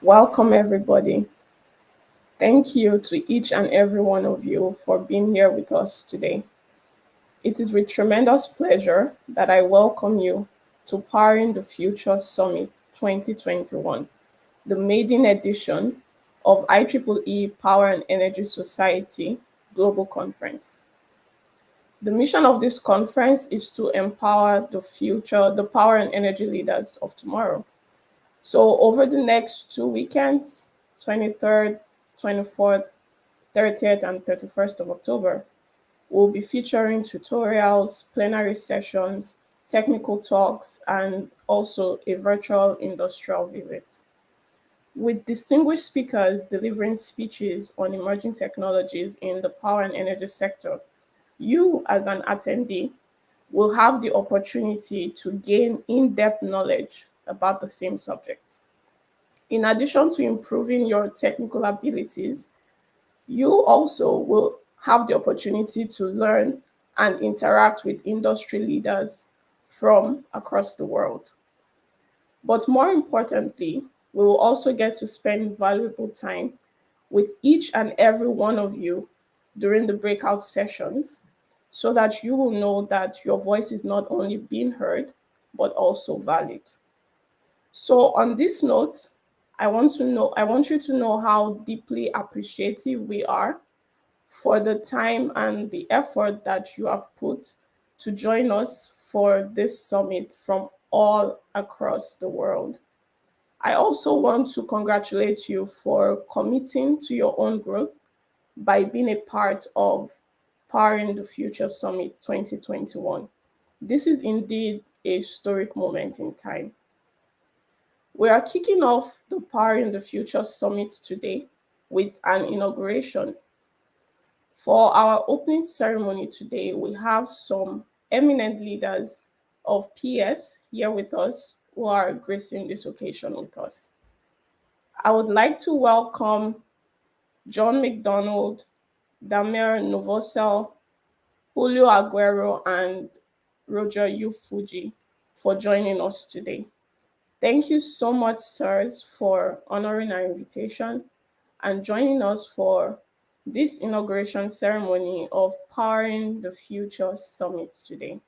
Welcome, everybody. Thank you to each and every one of you for being here with us today. It is with tremendous pleasure that I welcome you to Powering the Future Summit 2021, the maiden edition of IEEE Power and Energy Society Global Conference. The mission of this conference is to empower the power and energy leaders of tomorrow. So over the next 2 weekends, 23rd, 24th, 30th, and 31st of October, we'll be featuring tutorials, plenary sessions, technical talks, and also a virtual industrial visit. With distinguished speakers delivering speeches on emerging technologies in the power and energy sector, you as an attendee will have the opportunity to gain in-depth knowledge about the same subject. In addition to improving your technical abilities, you also will have the opportunity to learn and interact with industry leaders from across the world. But more importantly, we will also get to spend valuable time with each and every one of you during the breakout sessions so that you will know that your voice is not only being heard, but also valued. So on this note, I want you to know how deeply appreciative we are for the time and the effort that you have put to join us for this summit from all across the world. I also want to congratulate you for committing to your own growth by being a part of Powering the Future Summit 2021. This is indeed a historic moment in time. We are kicking off the Powering the Future Summit today with an inauguration. For our opening ceremony today, we have some eminent leaders of PS here with us who are gracing this occasion with us. I would like to welcome John McDonald, Damir Novosel, Julio Aguero, and Roger Fujii for joining us today. Thank you so much, sirs, for honoring our invitation and joining us for this inauguration ceremony of Powering the Future Summit today.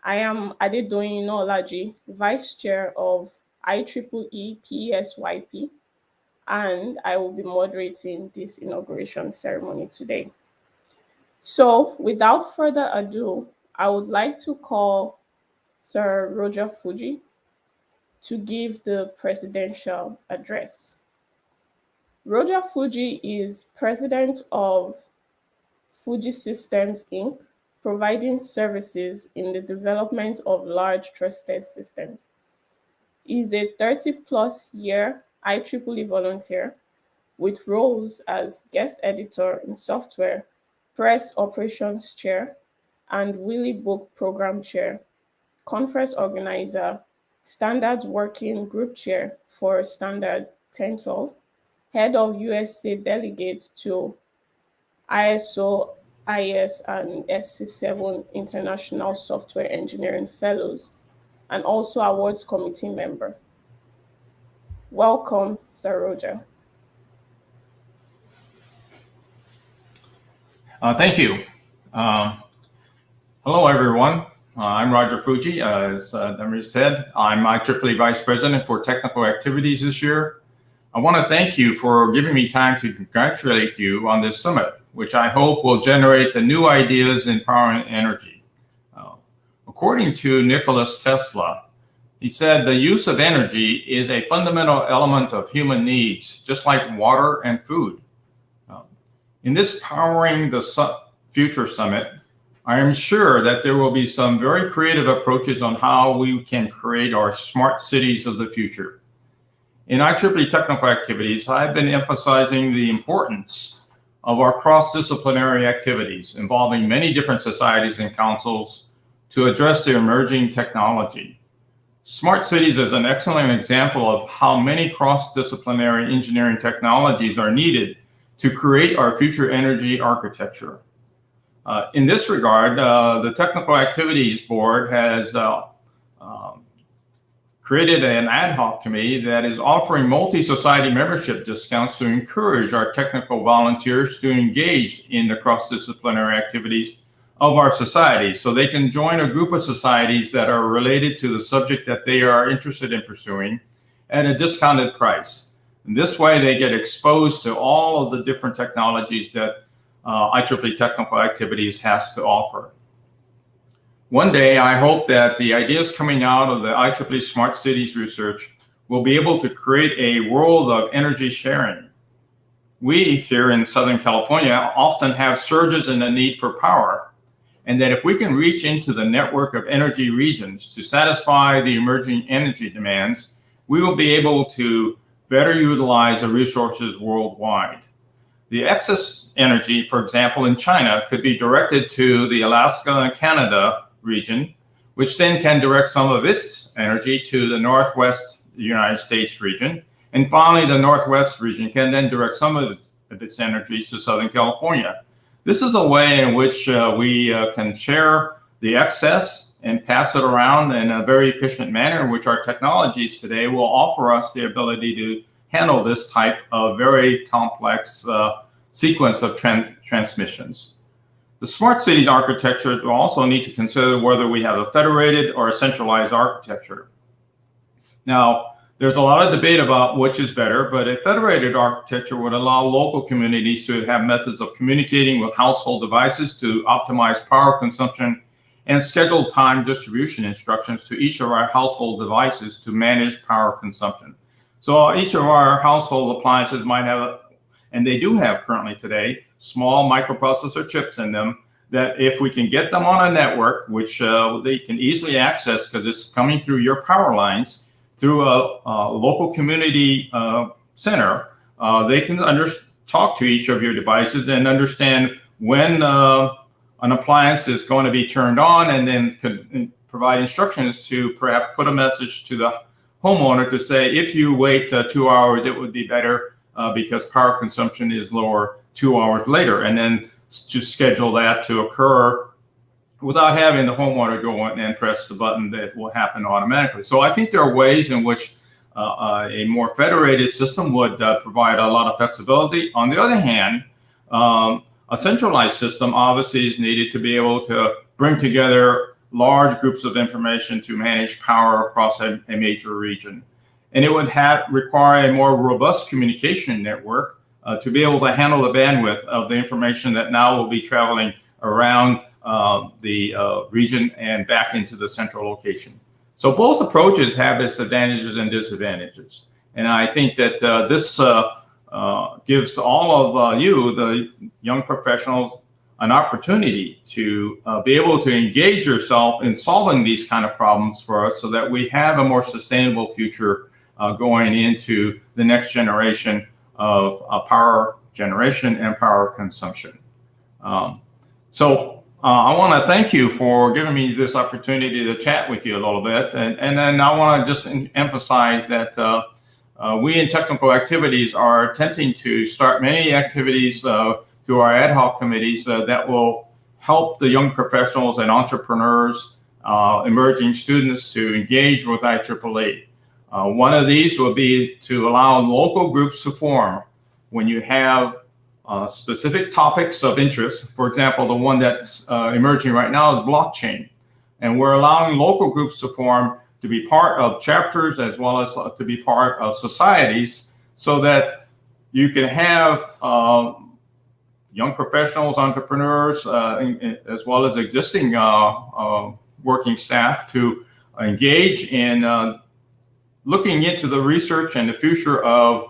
I am Adedoyin Olaji, Vice Chair of IEEE PES, and I will be moderating this inauguration ceremony today. So without further ado, I would like to call Sir Roger Fujii to give the presidential address. Roger Fujii is president of Fujii Systems, Inc., providing services in the development of large trusted systems. He is a 30-plus year IEEE volunteer with roles as guest editor in software, press operations chair, and Willy Book program chair, conference organizer, standards working group chair for Standard 1012, head of USA delegate to ISO, IS, and SC7 International Software Engineering Fellows, and also awards committee member. Welcome, Sir Roger. Thank you. Hello, everyone. I'm Roger Fujii. As Damir said, I'm IEEE Vice President for Technical Activities this year. I want to thank you for giving me time to congratulate you on this summit, which I hope will generate the new ideas in power and energy. According to Nikola Tesla, he said the use of energy is a fundamental element of human needs, just like water and food. In this Powering the Future Summit, I am sure that there will be some very creative approaches on how we can create our smart cities of the future. In IEEE technical activities, I've been emphasizing the importance of our cross-disciplinary activities involving many different societies and councils to address the emerging technology. Smart cities is an excellent example of how many cross-disciplinary engineering technologies are needed to create our future energy architecture. In this regard, the Technical Activities Board has created an ad hoc committee that is offering multi-society membership discounts to encourage our technical volunteers to engage in the cross-disciplinary activities of our societies, so they can join a group of societies that are related to the subject that they are interested in pursuing at a discounted price. And this way they get exposed to all of the different technologies that IEEE Technical Activities has to offer. One day, I hope that the ideas coming out of the IEEE Smart Cities research will be able to create a world of energy sharing. We here in Southern California often have surges in the need for power, and that if we can reach into the network of energy regions to satisfy the emerging energy demands, we will be able to better utilize the resources worldwide. The excess energy, for example, in China could be directed to the Alaska and Canada region, which then can direct some of its energy to the Northwest United States region. And finally, the Northwest region can then direct some of its energy to Southern California. This is a way in which we can share the excess and pass it around in a very efficient manner, in which our technologies today will offer us the ability to handle this type of very complex sequence of transmissions. The smart cities architecture will also need to consider whether we have a federated or a centralized architecture. Now, there's a lot of debate about which is better, but a federated architecture would allow local communities to have methods of communicating with household devices to optimize power consumption and schedule time distribution instructions to each of our household devices to manage power consumption. So each of our household appliances might have, and they do have currently today, small microprocessor chips in them that if we can get them on a network, which they can easily access because it's coming through your power lines, through a local community center, they can talk to each of your devices and understand when an appliance is going to be turned on, and then could provide instructions to perhaps put a message to the homeowner to say, if you wait 2 hours, it would be better because power consumption is lower 2 hours later, and then to schedule that to occur without having the homeowner go in and press the button. That will happen automatically. So I think there are ways in which a more federated system would provide a lot of flexibility. On the other hand, a centralized system obviously is needed to be able to bring together large groups of information to manage power across a major region. And it would require a more robust communication network to be able to handle the bandwidth of the information that now will be traveling around the region and back into the central location. So both approaches have its advantages and disadvantages. And I think that this gives all of you, the young professionals, an opportunity to be able to engage yourself in solving these kind of problems for us so that we have a more sustainable future going into the next generation of power generation and power consumption. So I want to thank you for giving me this opportunity to chat with you a little bit. And then I want to just emphasize that we in technical activities are attempting to start many activities through our ad hoc committees that will help the young professionals and entrepreneurs, emerging students to engage with IEEE. One of these will be to allow local groups to form when you have specific topics of interest. For example, the one that's emerging right now is blockchain. And we're allowing local groups to form to be part of chapters as well as to be part of societies so that you can have young professionals, entrepreneurs, as well as existing working staff to engage in looking into the research and the future of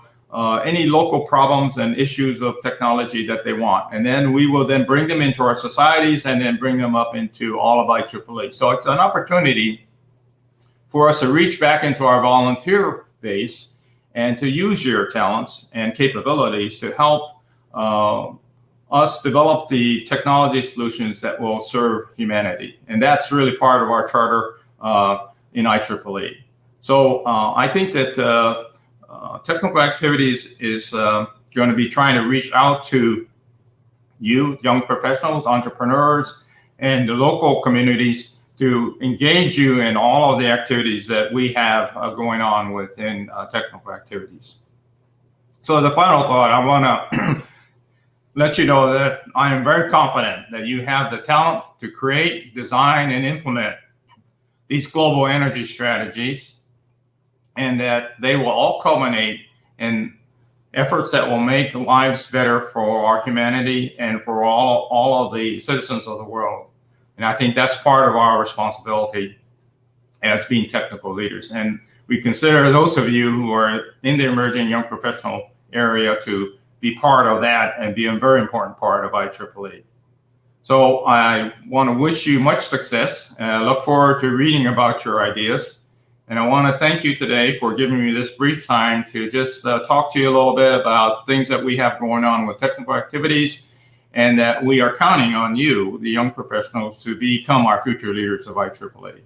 any local problems and issues of technology that they want. And then we will then bring them into our societies and then bring them up into all of IEEE. So it's an opportunity for us to reach back into our volunteer base and to use your talents and capabilities to help us develop the technology solutions that will serve humanity. And that's really part of our charter in IEEE. So I think that technical activities is going to be trying to reach out to you, young professionals, entrepreneurs, and the local communities to engage you in all of the activities that we have going on within technical activities. So the final thought, I want to let you know that I am very confident that you have the talent to create, design, and implement these global energy strategies, and that they will all culminate in efforts that will make lives better for our humanity and for all of the citizens of the world. And I think that's part of our responsibility as being technical leaders. And we consider those of you who are in the emerging young professional area to be part of that and be a very important part of IEEE. So I want to wish you much success, and I look forward to reading about your ideas. And I want to thank you today for giving me this brief time to just talk to you a little bit about things that we have going on with technical activities, and that we are counting on you, the young professionals, to become our future leaders of IEEE.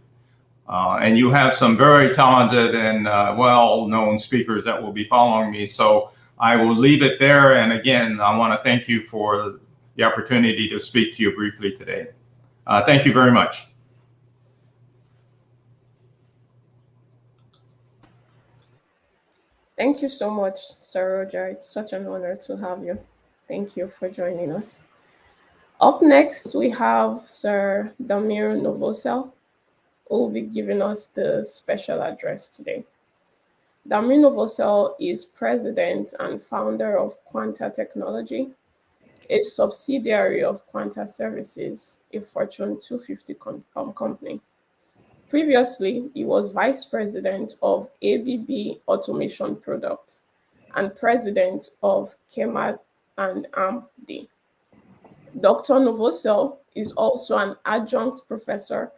And you have some very talented and well-known speakers that will be following me. So I will leave it there. And again, I want to thank you for the opportunity to speak to you briefly today. Thank you very much. Thank you so much, Sir Roger. It's such an honor to have you. Thank you for joining us. Up next, we have Sir Damir Novosel, who will be giving us the special address today. Damir Novosel is president and founder of Quanta Technology, a subsidiary of Quanta Services, a Fortune 250 company. Previously, he was vice president of ABB Automation Products and president of KEMAT and AMD. Dr. Novosel is also an adjunct professor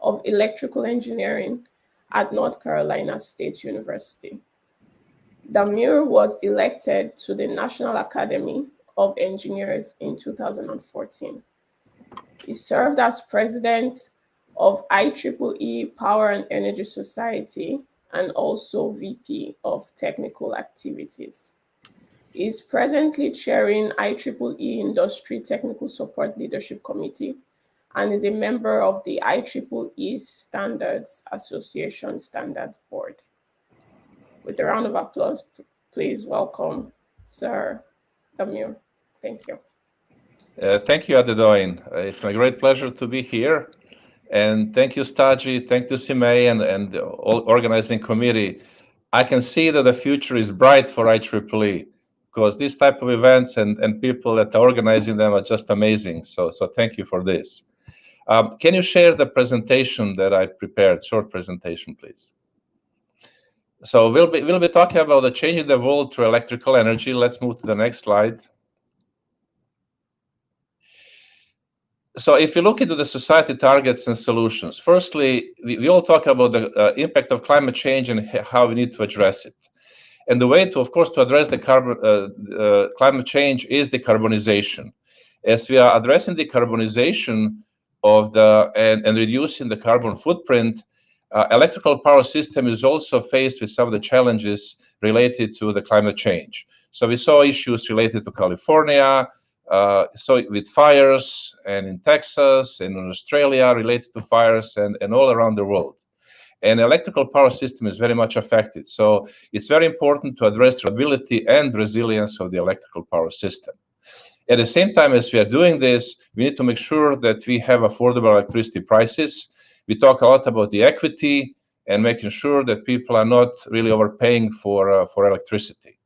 of electrical engineering at North Carolina State University. Damir was elected to the National Academy of Engineers in 2014. He served as president of IEEE Power and Energy Society and also VP of Technical Activities. He is presently chairing IEEE Industry Technical Support Leadership Committee and is a member of the IEEE Standards Association Standards Board. With a round of applause, please welcome Sir Damir. Thank you. Thank you, Adedoyin. It's my great pleasure to be here. And thank you, Staji. Thank you, Simei, and the organizing committee. I can see that the future is bright for IEEE because these type of events and people that are organizing them are just amazing. So thank you for this. Can you share the presentation that I prepared? Short presentation, please. So we'll be talking about the changing the world through electrical energy. Let's move to the next slide. So if you look into the society targets and solutions, firstly, we all talk about the impact of climate change and how we need to address it. And the way to, of course, to address the climate change is decarbonization. As we are addressing decarbonization of and reducing the carbon footprint, electrical power system is also faced with some of the challenges related to the climate change. So we saw issues related to California, so with fires, and in Texas and in Australia related to fires, and all around the world. And electrical power system is very much affected. So it's very important to address reliability and resilience of the electrical power system. At the same time as we are doing this, we need to make sure that we have affordable electricity prices. We talk a lot about the equity and making sure that people are not really overpaying for electricity.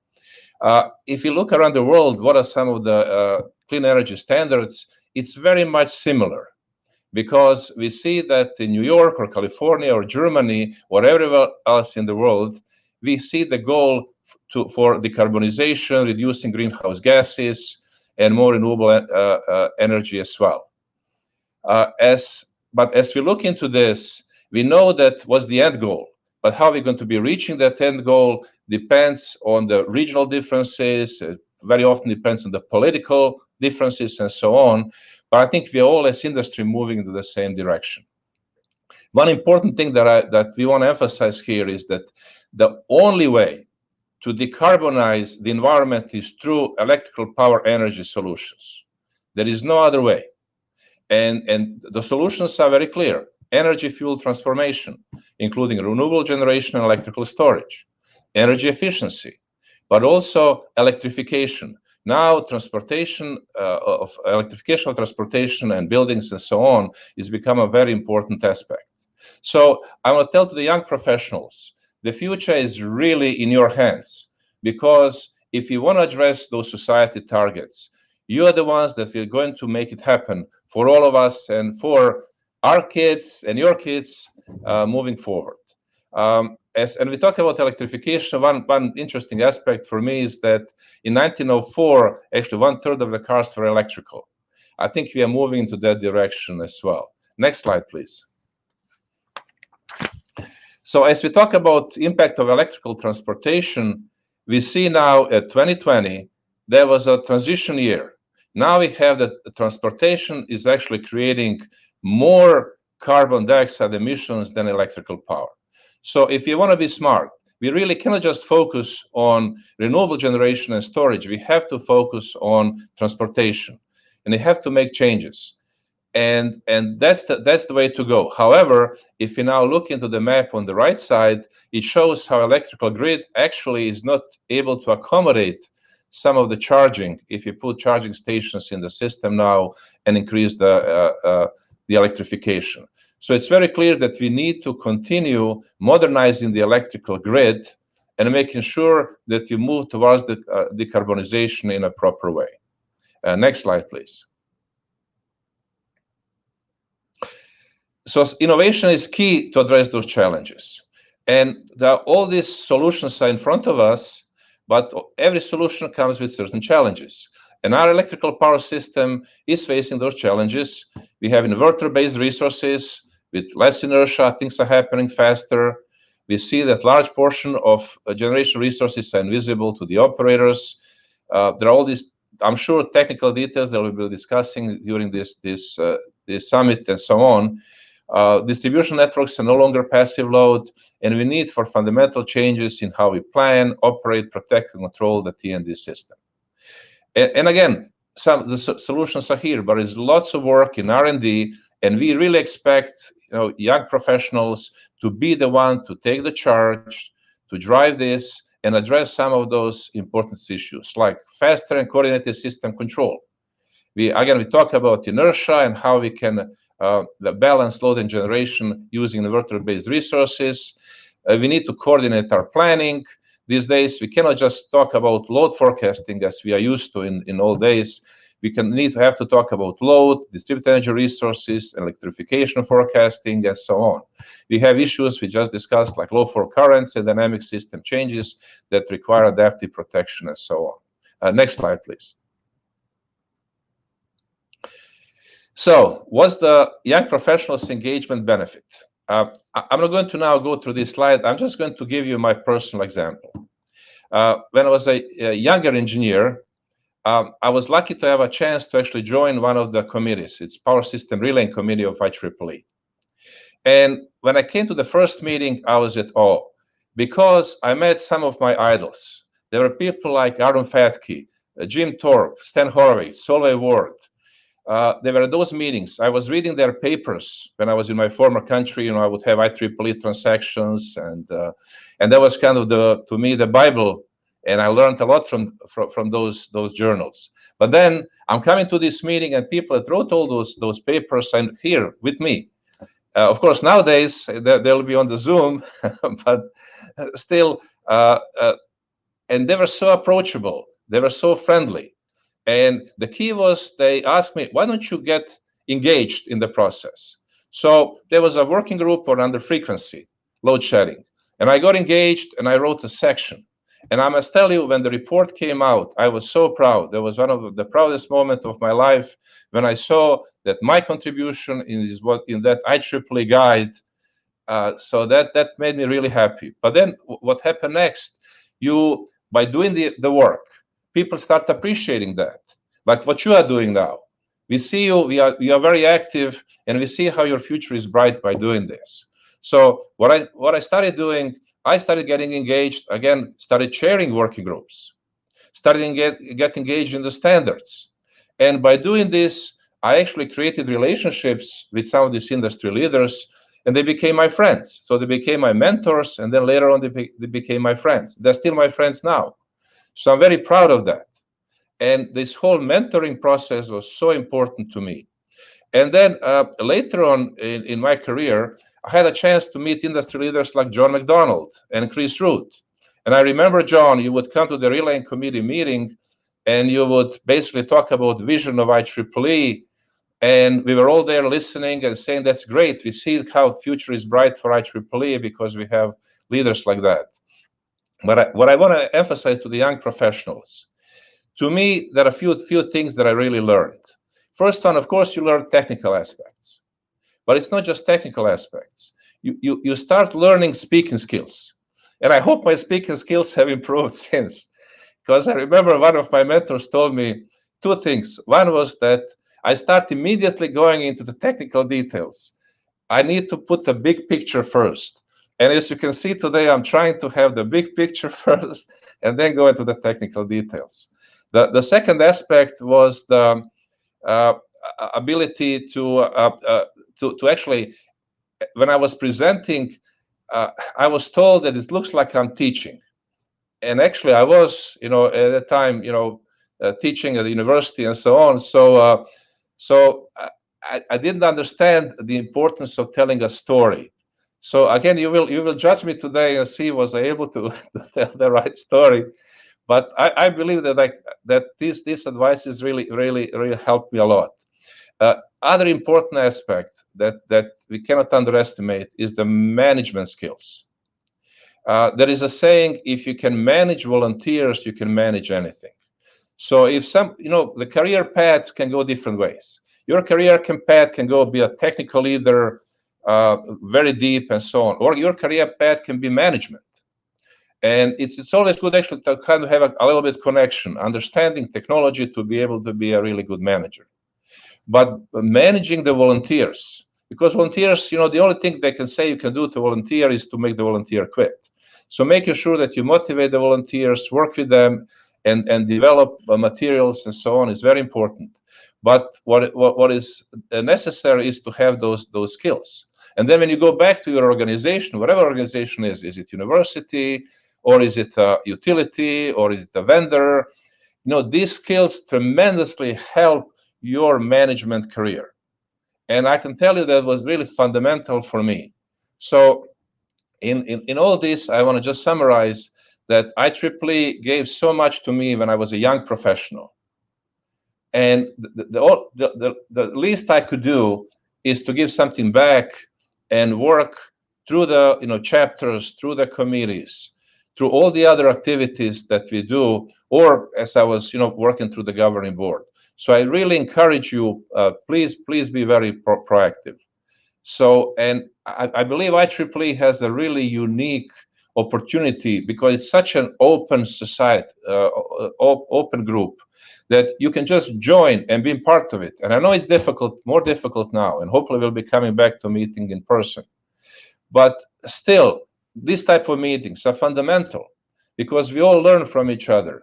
If you look around the world, what are some of the clean energy standards? It's very much similar, because we see that in New York or California or Germany or everywhere else in the world, we see the goal for decarbonization, reducing greenhouse gases, and more renewable energy as well. But as we look into this, we know that what's the end goal, but how we're going to be reaching that end goal depends on the regional differences, very often depends on the political differences and so on. But I think we're all as industry moving into the same direction. One important thing that we want to emphasize here is that the only way to decarbonize the environment is through electrical power energy solutions. There is no other way. And the solutions are very clear. energy fuel transformation, including renewable generation and electrical storage, energy efficiency, but also electrification. Now, transportation electrification of transportation and buildings and so on is become a very important aspect. So I want to tell to the young professionals, the future is really in your hands, because if you want to address those society targets, you are the ones that are going to make it happen for all of us and for our kids and your kids moving forward. And we talk about electrification, one interesting aspect for me is that in 1904, actually 1/3 of the cars were electrical. I think we are moving into that direction as well. Next slide, please. So as we talk about impact of electrical transportation, we see now at 2020, there was a transition year. Now we have that transportation is actually creating more carbon dioxide emissions than electrical power. So if you want to be smart, we really cannot just focus on renewable generation and storage. We have to focus on transportation, and we have to make changes. And that's the way to go. However, if you now look into the map on the right side, it shows how electrical grid actually is not able to accommodate some of the charging if you put charging stations in the system now and increase the electrification. So it's very clear that we need to continue modernizing the electrical grid and making sure that you move towards the decarbonization in a proper way. Next slide, please. So innovation is key to address those challenges. And all these solutions are in front of us, but every solution comes with certain challenges. And our electrical power system is facing those challenges. We have inverter-based resources. With less inertia, things are happening faster. We see that large portion of generation resources are invisible to the operators. There are all these, I'm sure, technical details that we'll be discussing during this summit and so on. Distribution networks are no longer passive load, and we need for fundamental changes in how we plan, operate, protect, and control the T&D system. And again, some of the solutions are here, but there's lots of work in R&D, and we really expect young professionals to be the one to take the charge, to drive this, and address some of those important issues, like faster and coordinated system control. We talk about inertia and how we can balance load and generation using inverter-based resources. We need to coordinate our planning. These days, we cannot just talk about load forecasting as we are used to in old days. We have to talk about load, distributed energy resources, electrification forecasting, and so on. We have issues we just discussed, like low flow currents and dynamic system changes that require adaptive protection and so on. Next slide, please. So what's the young professionals' engagement benefit? I'm not going to now go through this slide. I'm just going to give you my personal example. When I was a younger engineer, I was lucky to have a chance to actually join one of the committees. It's Power System Relaying Committee of IEEE. And when I came to the first meeting, I was at awe because I met some of my idols. There were people like Aaron Fatke, Jim Thorpe, Stan Horowitz, Solveig Ward. There were those meetings. I was reading their papers when I was in my former country. I would have IEEE transactions, and that was kind of to me the Bible. And I learned a lot from those journals. But then I'm coming to this meeting, and people that wrote all those papers are here with me. Of course, nowadays they'll be on the Zoom, but still, and they were so approachable. They were so friendly. And the key was they asked me, why don't you get engaged in the process? So there was a working group on under frequency, load shedding. And I got engaged and I wrote a section. And I must tell you, when the report came out, I was so proud. That was one of the proudest moments of my life when I saw that my contribution in that IEEE guide. So that made me really happy. But then what happened next? By doing the work, people start appreciating that, like what you are doing now. We see you, we are very active, and we see how your future is bright by doing this. So what I started doing, I started getting engaged, again, started chairing working groups, started get engaged in the standards. And by doing this, I actually created relationships with some of these industry leaders, and they became my friends. So they became my mentors, and then later on they became my friends. They're still my friends now. So I'm very proud of that. And this whole mentoring process was so important to me. And then later on in my career, I had a chance to meet industry leaders like John McDonald and Chris Root. And I remember, John, you would come to the Relaying Committee meeting, and you would basically talk about vision of IEEE. And we were all there listening and saying, that's great. We see how the future is bright for IEEE because we have leaders like that. But what I want to emphasize to the young professionals, to me, there are a few things that I really learned. First one, of course, you learn technical aspects. But it's not just technical aspects. You start learning speaking skills. And I hope my speaking skills have improved since. Because I remember one of my mentors told me two things. One was that I start immediately going into the technical details. I need to put the big picture first. And as you can see today, I'm trying to have the big picture first and then go into the technical details. The second aspect was the ability to actually, when I was presenting, I was told that it looks like I'm teaching. And actually, I was, at the time, teaching at the university and so on. So I didn't understand the importance of telling a story. So again, you will judge me today and see was I able to tell the right story. But I believe that this advice is really helped me a lot. Other important aspect that we cannot underestimate is the management skills. There is a saying, if you can manage volunteers, you can manage anything. So if the career paths can go different ways. Your career path can go be a technical leader, very deep and so on, or your career path can be management. And it's always good actually to kind of have a little bit connection, understanding technology to be able to be a really good manager. But managing the volunteers, because volunteers, the only thing they can say you can do to volunteer is to make the volunteer quit. So making sure that you motivate the volunteers, work with them, and develop materials and so on is very important. But what is necessary is to have those skills. And then when you go back to your organization, whatever organization is it university, or is it a utility, or is it a vendor? These skills tremendously help your management career. And I can tell you that was really fundamental for me. So in all this, I want to just summarize that IEEE gave so much to me when I was a young professional. And the least I could do is to give something back and work through the chapters, through the committees, through all the other activities that we do, or as I was working through the governing board. So I really encourage you, please be very proactive. So, and I believe IEEE has a really unique opportunity because it's such an open society, open group, that you can just join and be part of it. And I know it's difficult, more difficult now, and hopefully we'll be coming back to meeting in person. But still, these type of meetings are fundamental because we all learn from each other.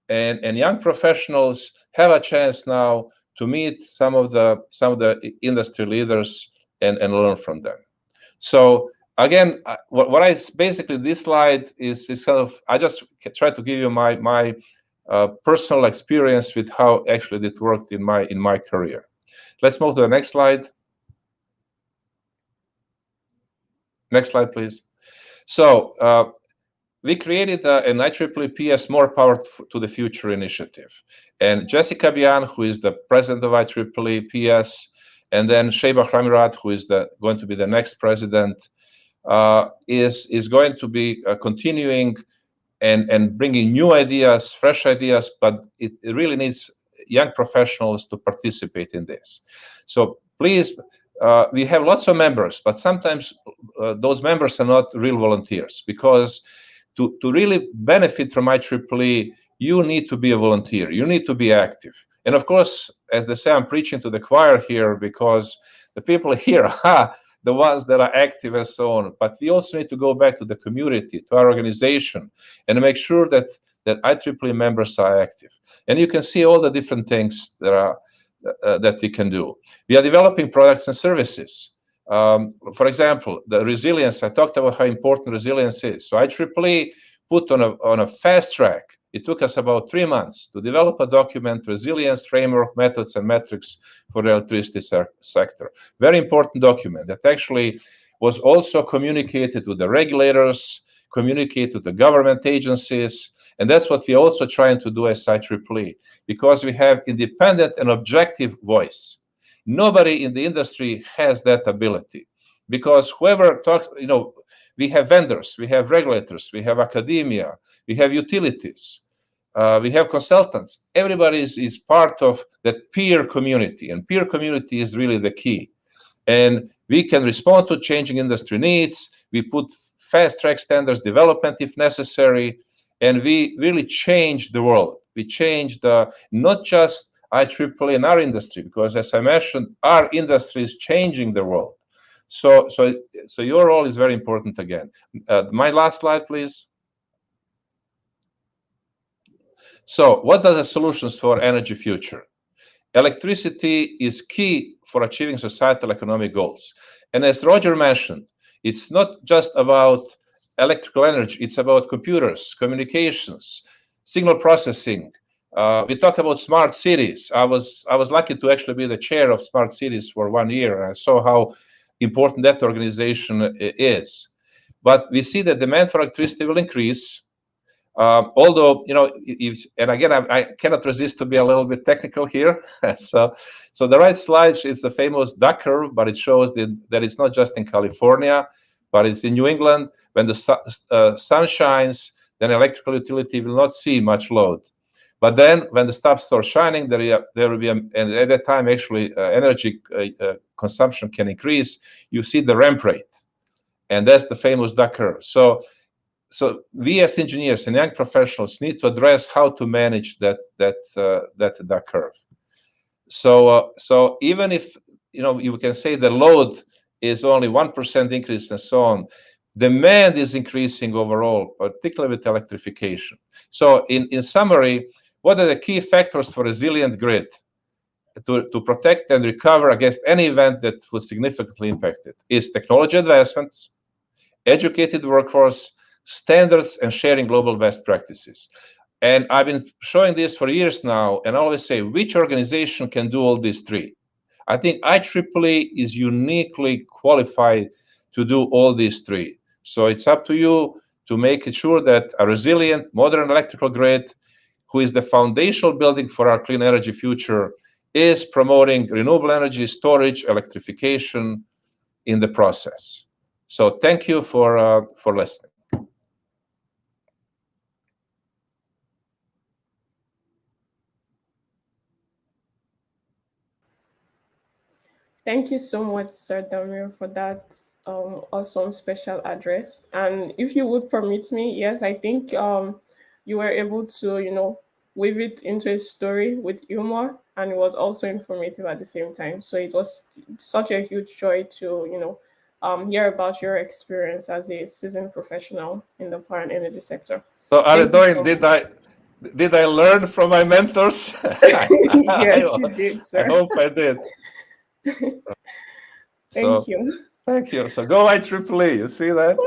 And young professionals have a chance now to meet some of the industry leaders and learn from them. So again, what I basically, this slide is kind of, I just try to give you my personal experience with how actually it worked in my career. Let's move to the next slide. Next slide, please. So we created an IEEE PES More Power to the Future initiative. And Jessica Bian, who is the president of IEEE PES, and then Sheba Hramirat, who is going to be the next president, is going to be continuing and bringing new ideas, fresh ideas, but it really needs young professionals to participate in this. So please, we have lots of members, but sometimes those members are not real volunteers, because to really benefit from IEEE, you need to be a volunteer. You need to be active. And of course, as they say, I'm preaching to the choir here because the people here are the ones that are active and so on. But we also need to go back to the community, to our organization, and make sure that IEEE members are active. And you can see all the different things that we can do. We are developing products and services. For example, the resilience, I talked about how important resilience is. So IEEE put on a fast track. It took us about 3 months to develop a document, resilience framework, methods, and metrics for the electricity sector. Very important document that actually was also communicated to the regulators, communicated to the government agencies, and that's what we're also trying to do as IEEE, because we have independent and objective voice. Nobody in the industry has that ability, because whoever talks, we have vendors, we have regulators, we have academia, we have utilities, we have consultants. Everybody is part of that peer community, and peer community is really the key. And we can respond to changing industry needs. We put fast track standards development if necessary, and we really change the world. We change not just IEEE in our industry, because as I mentioned, our industry is changing the world. So your role is very important again. My last slide, please. So what are the solutions for energy future? Electricity is key for achieving societal economic goals. And as Roger mentioned, it's not just about electrical energy, it's about computers, communications, signal processing. We talk about smart cities. I was lucky to actually be the chair of smart cities for 1 year, and I saw how important that organization is. But we see that demand for electricity will increase. Although, and again, I cannot resist to be a little bit technical here. So the right slide is the famous duck curve, but it shows that it's not just in California, but it's in New England. When the sun shines, then electrical utility will not see much load. But then when the sun starts shining, there will be, and at that time, actually, energy consumption can increase. You see the ramp rate, and that's the famous duck curve. So we as engineers and young professionals need to address how to manage that duck curve. So even if you can say the load is only 1% increase and so on, demand is increasing overall, particularly with electrification. So in summary, what are the key factors for resilient grid to protect and recover against any event that would significantly impact it? Is technology advancements, educated workforce, standards, and sharing global best practices. And I've been showing this for years now, and I always say, which organization can do all these three? I think IEEE is uniquely qualified to do all these three. So it's up to you to make sure that a resilient, modern electrical grid, who is the foundational building for our clean energy future, is promoting renewable energy storage, electrification in the process. So thank you for listening. Thank you so much, Sir Damir, for that awesome special address. And if you would permit me, yes, I think you were able to, weave it into a story with humor, and it was also informative at the same time. So it was such a huge joy to, hear about your experience as a seasoned professional in the power and energy sector. So, Thank you Aridoin, so much. did I learn from my mentors? Yes, you did, I sir. hope I did. Thank So you. thank you. So go IEEE. You see that?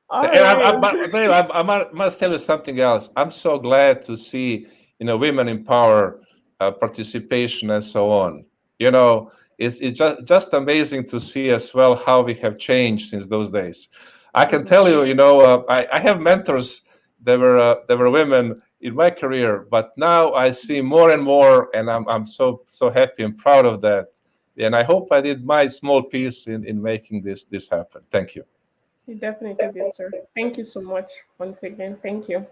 All And right. I must tell you something else. I'm so glad to see, women in power, participation, and so on. It's just amazing to see as well how we have changed since those days. I can tell you, I have mentors that were women in my career, but now I see more and more, and I'm so happy and proud of that. And I hope I did my small piece in making this happen. Thank you. You definitely did, sir. Thank you so much once again. Thank you.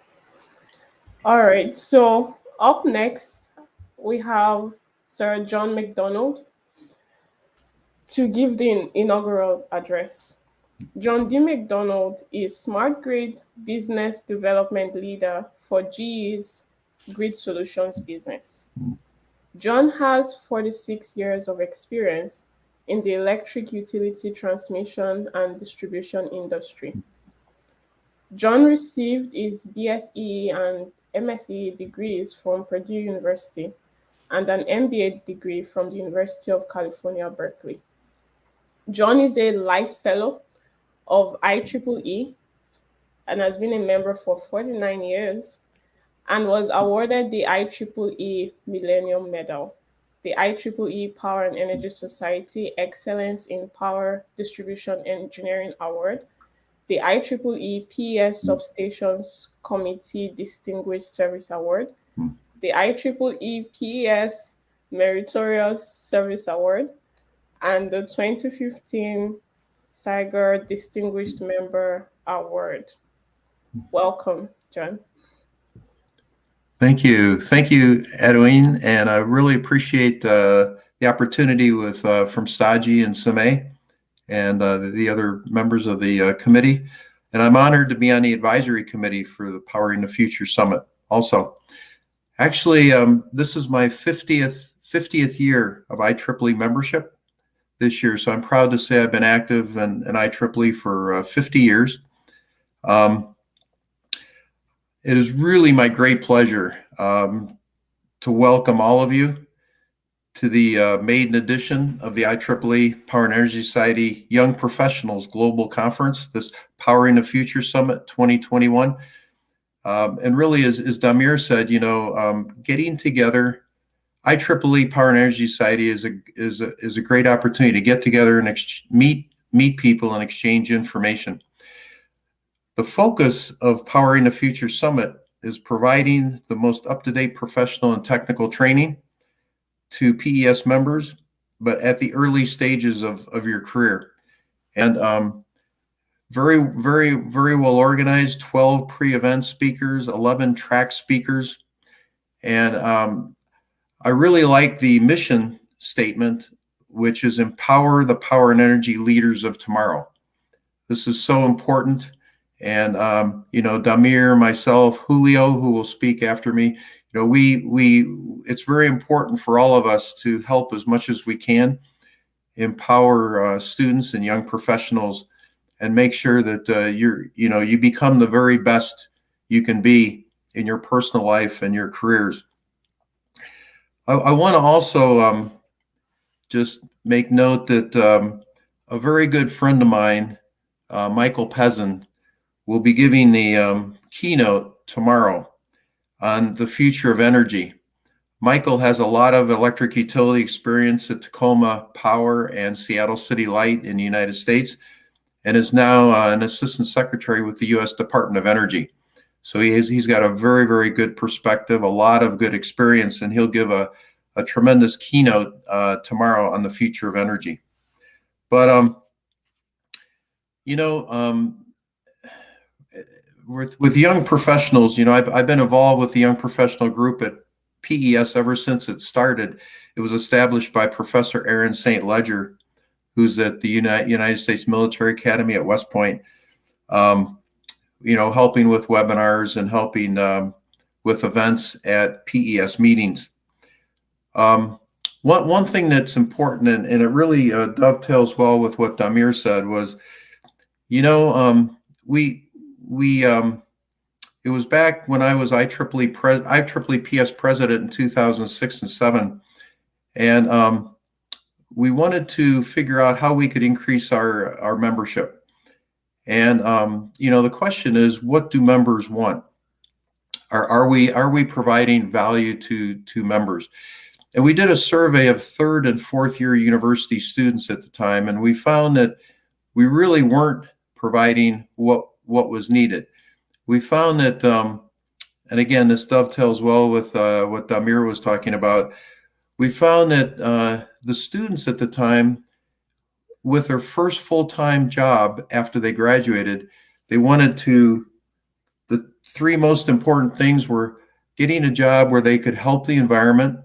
All right. So up next, we have Sir John McDonald to give the inaugural address. John D. McDonald is Smart Grid Business Development Leader for GE's Grid Solutions business. John has 46 years of experience in the electric utility transmission and distribution industry. John received his BSE and MSE degrees from Purdue University and an MBA degree from the University of California, Berkeley. John is a Life Fellow of IEEE and has been a member for 49 years and was awarded the IEEE Millennium Medal, the IEEE Power and Energy Society Excellence in Power Distribution Engineering Award, the IEEE PES Substations Committee Distinguished Service Award, the IEEE PES Meritorious Service Award, and the 2015 SIGER Distinguished Member Award. Welcome, John. Thank you, Edwin, and I really appreciate the opportunity with from Fujii and Sameh and the other members of the committee. And I'm honored to be on the advisory committee for the Powering the Future Summit also. Actually, this is my 50th year of IEEE membership this year, so I'm proud to say I've been active in IEEE for 50 years. It is really my great pleasure to welcome all of you to the maiden edition of the IEEE Power and Energy Society Young Professionals Global Conference, this Powering the Future Summit 2021. And really, as Damir said, getting together, IEEE Power and Energy Society is a great opportunity to get together and meet people and exchange information. The focus of Powering the Future Summit is providing the most up-to-date professional and technical training to PES members, but at the early stages of your career. And very, very, very well organized, 12 pre-event speakers, 11 track speakers. And I really like the mission statement, which is empower the power and energy leaders of tomorrow. This is so important. And, Damir, myself, Julio, who will speak after me, it's very important for all of us to help as much as we can empower students and young professionals and make sure that you become the very best you can be in your personal life and your careers. I want to also just make note that a very good friend of mine, Michael Pezzin, will be giving the keynote tomorrow on the future of energy. Michael has a lot of electric utility experience at Tacoma Power and Seattle City Light in the United States, and is now an assistant secretary with the U.S. Department of Energy. So he's got a very, very good perspective, a lot of good experience, and he'll give a tremendous keynote tomorrow on the future of energy. But, with young professionals, I've been involved with the young professional group at PES ever since it started. It was established by Professor Aaron St. Ledger, who's at the United States Military Academy at West Point, helping with webinars and helping with events at PES meetings. One thing that's important, and it really dovetails well with what Damir said, was, it was back when I was IEEE PS president in 2006 and 2007, and we wanted to figure out how we could increase our membership. And the question is, what do members want? Are we providing value to members? And we did a survey of third and fourth year university students at the time, and we found that we really weren't providing what was needed. We found that, and again, this dovetails well with what Damir was talking about. We found that the students at the time, with their first full-time job after they graduated, they wanted the three most important things were getting a job where they could help the environment.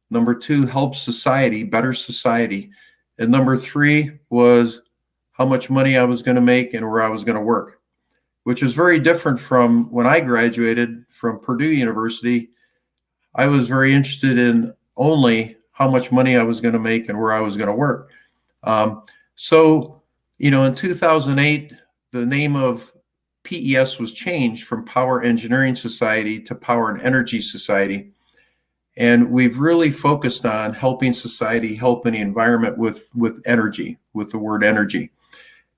Number two, help society, better society. And number three was how much money I was going to make and where I was going to work, which was very different from when I graduated from Purdue University. I was very interested in only how much money I was going to make and where I was going to work. In 2008, the name of PES was changed from Power Engineering Society to Power and Energy Society. And we've really focused on helping society, helping the environment with energy, with the word energy.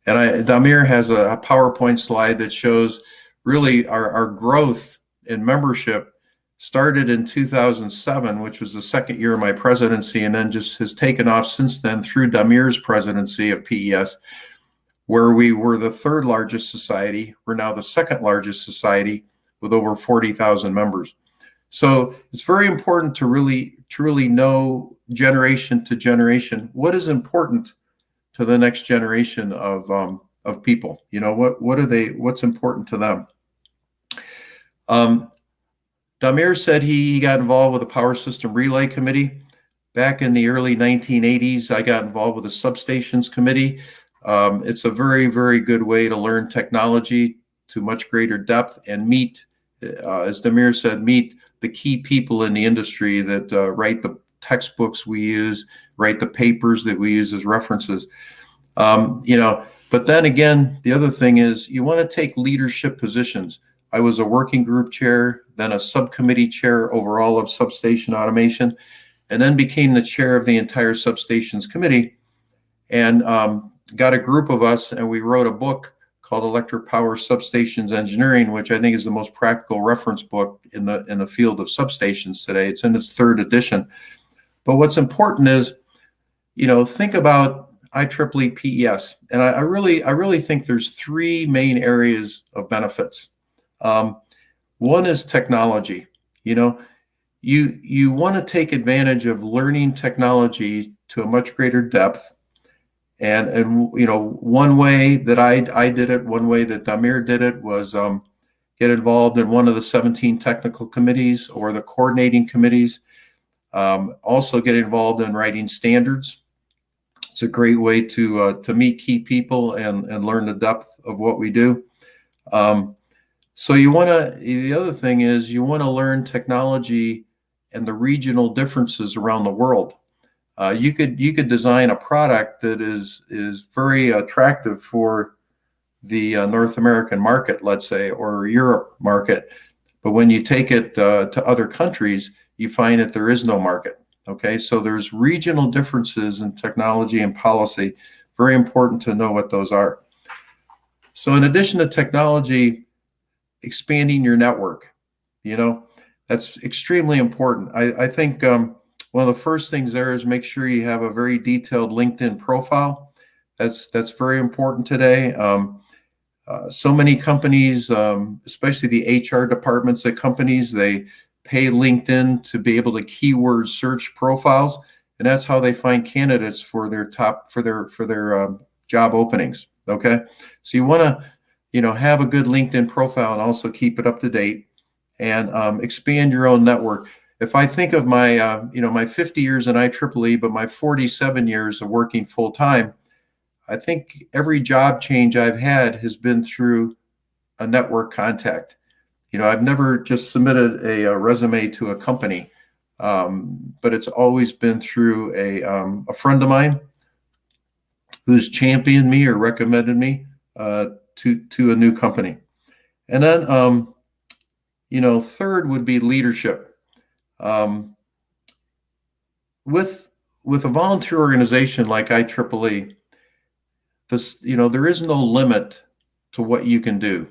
And Damir has a PowerPoint slide that shows really our growth in membership started in 2007, which was the second year of my presidency, and then just has taken off since then through Damir's presidency of PES, where we were the third largest society. We're now the second largest society with over 40,000 members. So it's very important to really know generation to generation what is important to the next generation of people. You know, what's important to them. Damir said he got involved with the Power System Relay Committee. Back in the early 1980s, I got involved with the Substations Committee. It's a very, very good way to learn technology to much greater depth and meet, as Damir said, meet the key people in the industry that write the textbooks we use, write the papers that we use as references. You know, but then again, the other thing is you want to take leadership positions. I was a working group chair, then a subcommittee chair overall of substation automation, and then became the chair of the entire substations committee, and got a group of us, and we wrote a book called Electric Power Substations Engineering, which I think is the most practical reference book in the field of substations today. It's in its third edition. But what's important is, you know, think about IEEE PES, and I really think there's three main areas of benefits. One is technology. You know, you want to take advantage of learning technology to a much greater depth. And you know, one way that I did it, one way that Damir did it was get involved in one of the 17 technical committees or the coordinating committees. Also get involved in writing standards. It's a great way to meet key people and learn the depth of what we do. So the other thing is you want to learn technology and the regional differences around the world. You could design a product that is very attractive for the North American market, let's say, or Europe market, but when you take it to other countries, you find that there is no market. Okay, so there's regional differences in technology and policy. Very important to know what those are. So in addition to technology, expanding your network, you know, that's extremely important. I think one of the first things there is make sure you have a very detailed LinkedIn profile. That's very important today. So many companies, especially the HR departments at companies, they pay LinkedIn to be able to keyword search profiles, and that's how they find candidates for their job openings. Okay, so you want to, you know, have a good LinkedIn profile and also keep it up to date and expand your own network. If I think of my, you know, my 50 years in IEEE, but my 47 years of working full time, I think every job change I've had has been through a network contact. You know, I've never just submitted a resume to a company, but it's always been through a friend of mine who's championed me or recommended me to a new company. And then, you know, third would be leadership. With a volunteer organization like IEEE, you know, there is no limit to what you can do.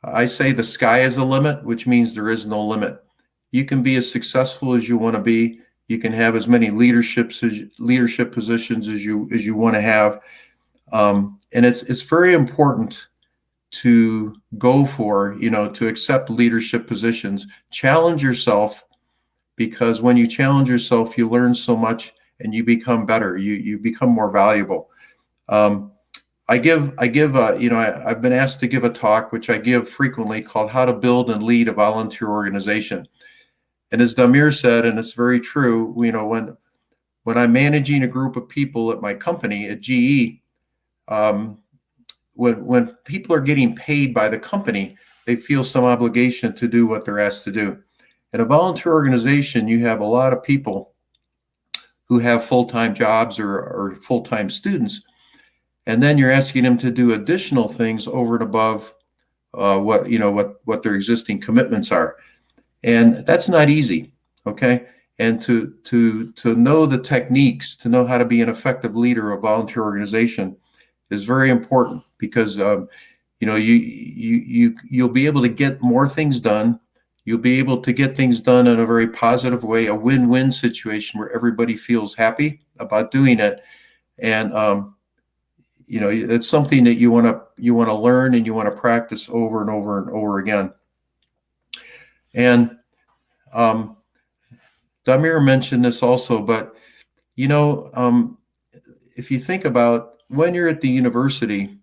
I say the sky is the limit, which means there is no limit. You can be as successful as you want to be. You can have as many leadership positions as you want to have, and it's very important to go for, you know, to accept leadership positions. Challenge yourself, because when you challenge yourself, you learn so much and you become better. You become more valuable. I've been asked to give a talk, which I give frequently, called How to Build and Lead a Volunteer Organization. And as Damir said, and it's very true, you know, when I'm managing a group of people at my company at GE, when people are getting paid by the company, they feel some obligation to do what they're asked to do. In a volunteer organization, you have a lot of people who have full-time jobs or full-time students, and then you're asking them to do additional things over and above what their existing commitments are, and that's not easy. Okay, and to know the techniques, to know how to be an effective leader of volunteer organization is very important, because you'll be able to get more things done. You'll be able to get things done in a very positive way, a win-win situation where everybody feels happy about doing it. And it's something that you want to learn and you want to practice over and over and over again. And Damir mentioned this also, but if you think about when you're at the university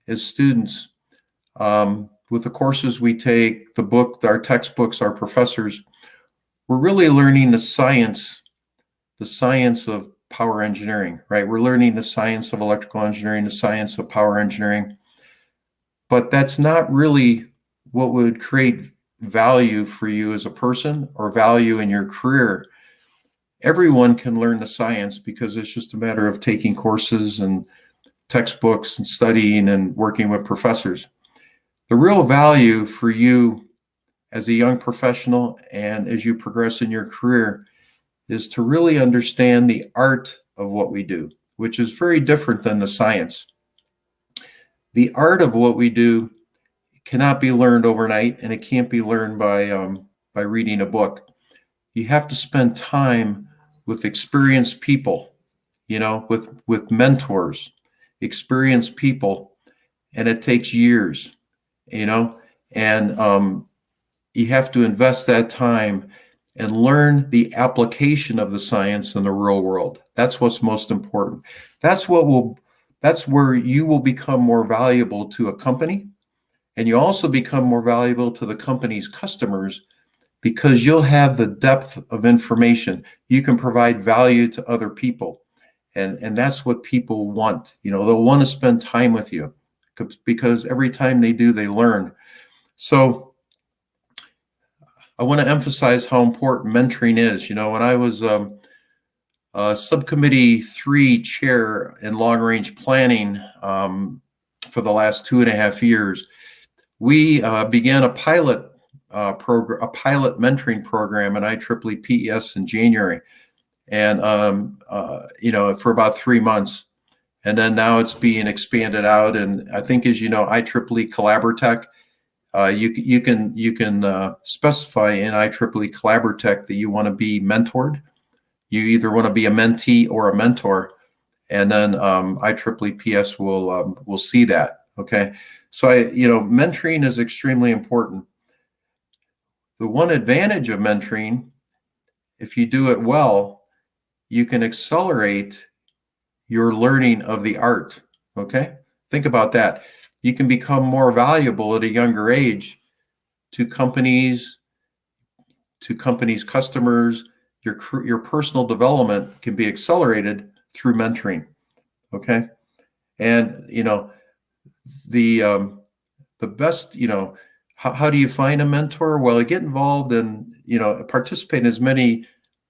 as students, with the courses we take, the book, our textbooks, our professors, we're really learning the science of power engineering, right? We're learning the science of electrical engineering, the science of power engineering, but that's not really what would create value for you as a person or value in your career. Everyone can learn the science because it's just a matter of taking courses and textbooks and studying and working with professors. The real value for you as a young professional and as you progress in your career is to really understand the art of what we do, which is very different than the science. The art of what we do cannot be learned overnight, and it can't be learned by reading a book. You have to spend time with experienced people, with mentors, experienced people, and it takes years, and you have to invest that time and learn the application of the science in the real world. That's what's most important. That's where you will become more valuable to a company, and you also become more valuable to the company's customers, because you'll have the depth of information. You can provide value to other people, and that's what people want. They'll want to spend time with you because every time they do, they learn. So I want to emphasize how important mentoring is. When I was Subcommittee 3 chair in long-range planning for the last 2.5 years, we began a pilot mentoring program in IEEE PES in January, and for about 3 months, and then now it's being expanded out. And I think, as you know, IEEE Collaboratech, you can specify in IEEE Collaboratech that you want to be mentored. You either want to be a mentee or a mentor, and then IEEE PS will see that. Okay, so mentoring is extremely important. The one advantage of mentoring, if you do it well, you can accelerate your learning of the art. Okay, think about that. You can become more valuable at a younger age to companies, customers. Your personal development can be accelerated through mentoring. Okay, and the best, how do you find a mentor? Well, get involved and participate in as many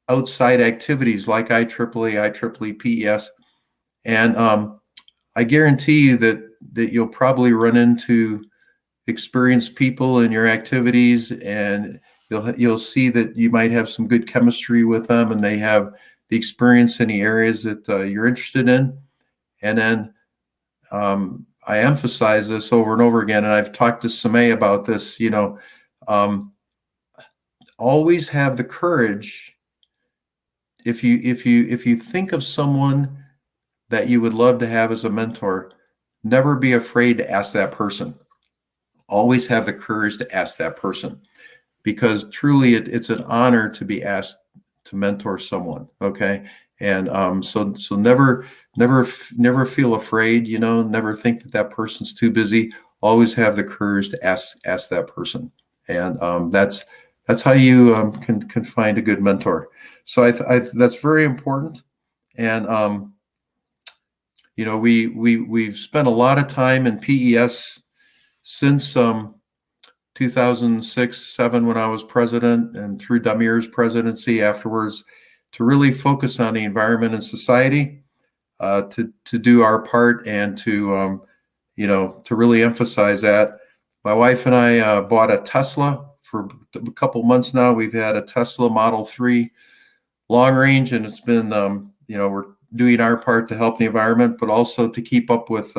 outside activities like IEEE PES, and I guarantee you that you'll probably run into experienced people in your activities, and you'll see that you might have some good chemistry with them, and they have the experience in the areas that you're interested in. And then I emphasize this over and over again, and I've talked to Samay about this. Always have the courage. If you think of someone that you would love to have as a mentor, never be afraid to ask that person. Always have the courage to ask that person, because truly it's an honor to be asked to mentor someone. Okay, and so never feel afraid. Never think that person's too busy. Always have the courage to ask that person, and that's how you can find a good mentor. So that's very important. And we've spent a lot of time in PES since 2006-07 when I was president, and through Damir's presidency afterwards, to really focus on the environment and society, to do our part, and to really emphasize that. My wife and I bought a Tesla for a couple months now. We've had a Tesla Model 3 long range, and it's been, we're doing our part to help the environment, but also to keep up with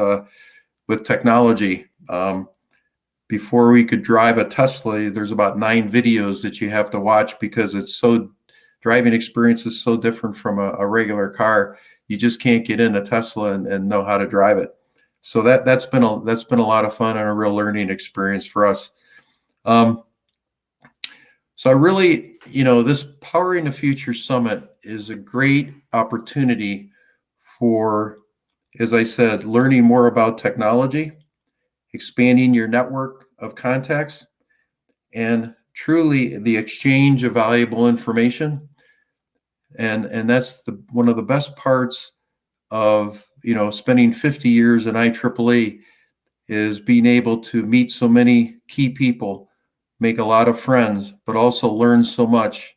technology. Before we could drive a Tesla, there's about 9 videos that you have to watch because driving experience is so different from a regular car. You just can't get in a Tesla and know how to drive it. So that's been a lot of fun and a real learning experience for us. So I really, this Powering the Future Summit is a great opportunity for, as I said, learning more about technology, expanding your network of contacts, and truly the exchange of valuable information. And that's one of the best parts of spending 50 years in IEEE, is being able to meet so many key people, make a lot of friends, but also learn so much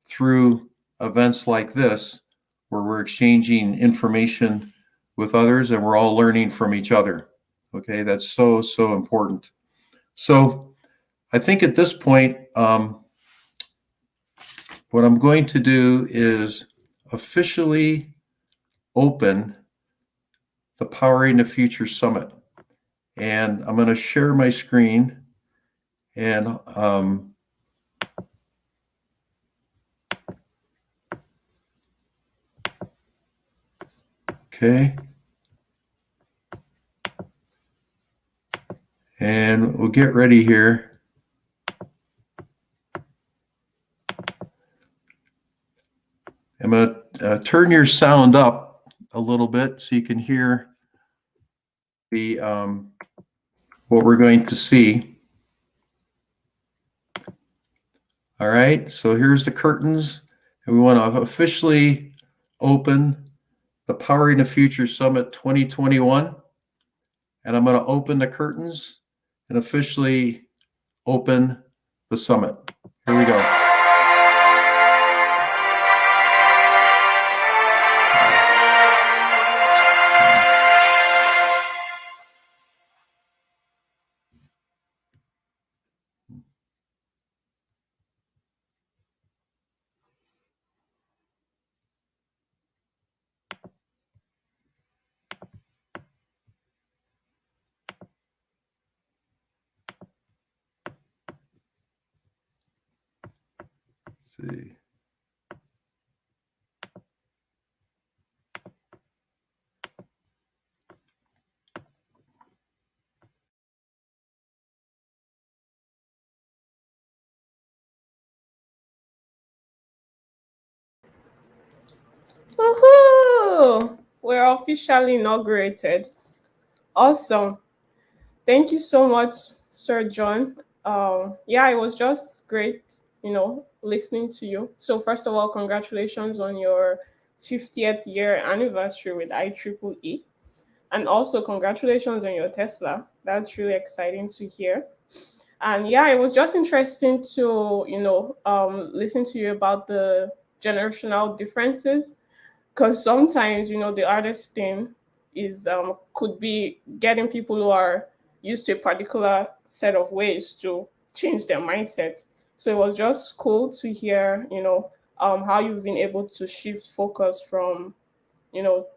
through events like this, where we're exchanging information with others and we're all learning from each other. Okay, that's so important. So I think at this point, what I'm going to do is officially open the Powering the Future Summit. And I'm going to share my screen, and okay. And we'll get ready here. I'm going to turn your sound up a little bit so you can hear the what we're going to see. All right, so here's the curtains, and we want to officially open the Powering the Future Summit 2021. And I'm going to open the curtains and officially open the summit. Here we go. Let's see. Woohoo! We're officially inaugurated. Awesome. Thank you so much, Sir John. Yeah, it was just great, listening to you. So first of all, congratulations on your 50th year anniversary with IEEE. And also congratulations on your Tesla. That's really exciting to hear. And yeah, it was just interesting to, listen to you about the generational differences, because sometimes, the hardest thing is could be getting people who are used to a particular set of ways to change their mindset. So it was just cool to hear, how you've been able to shift focus from,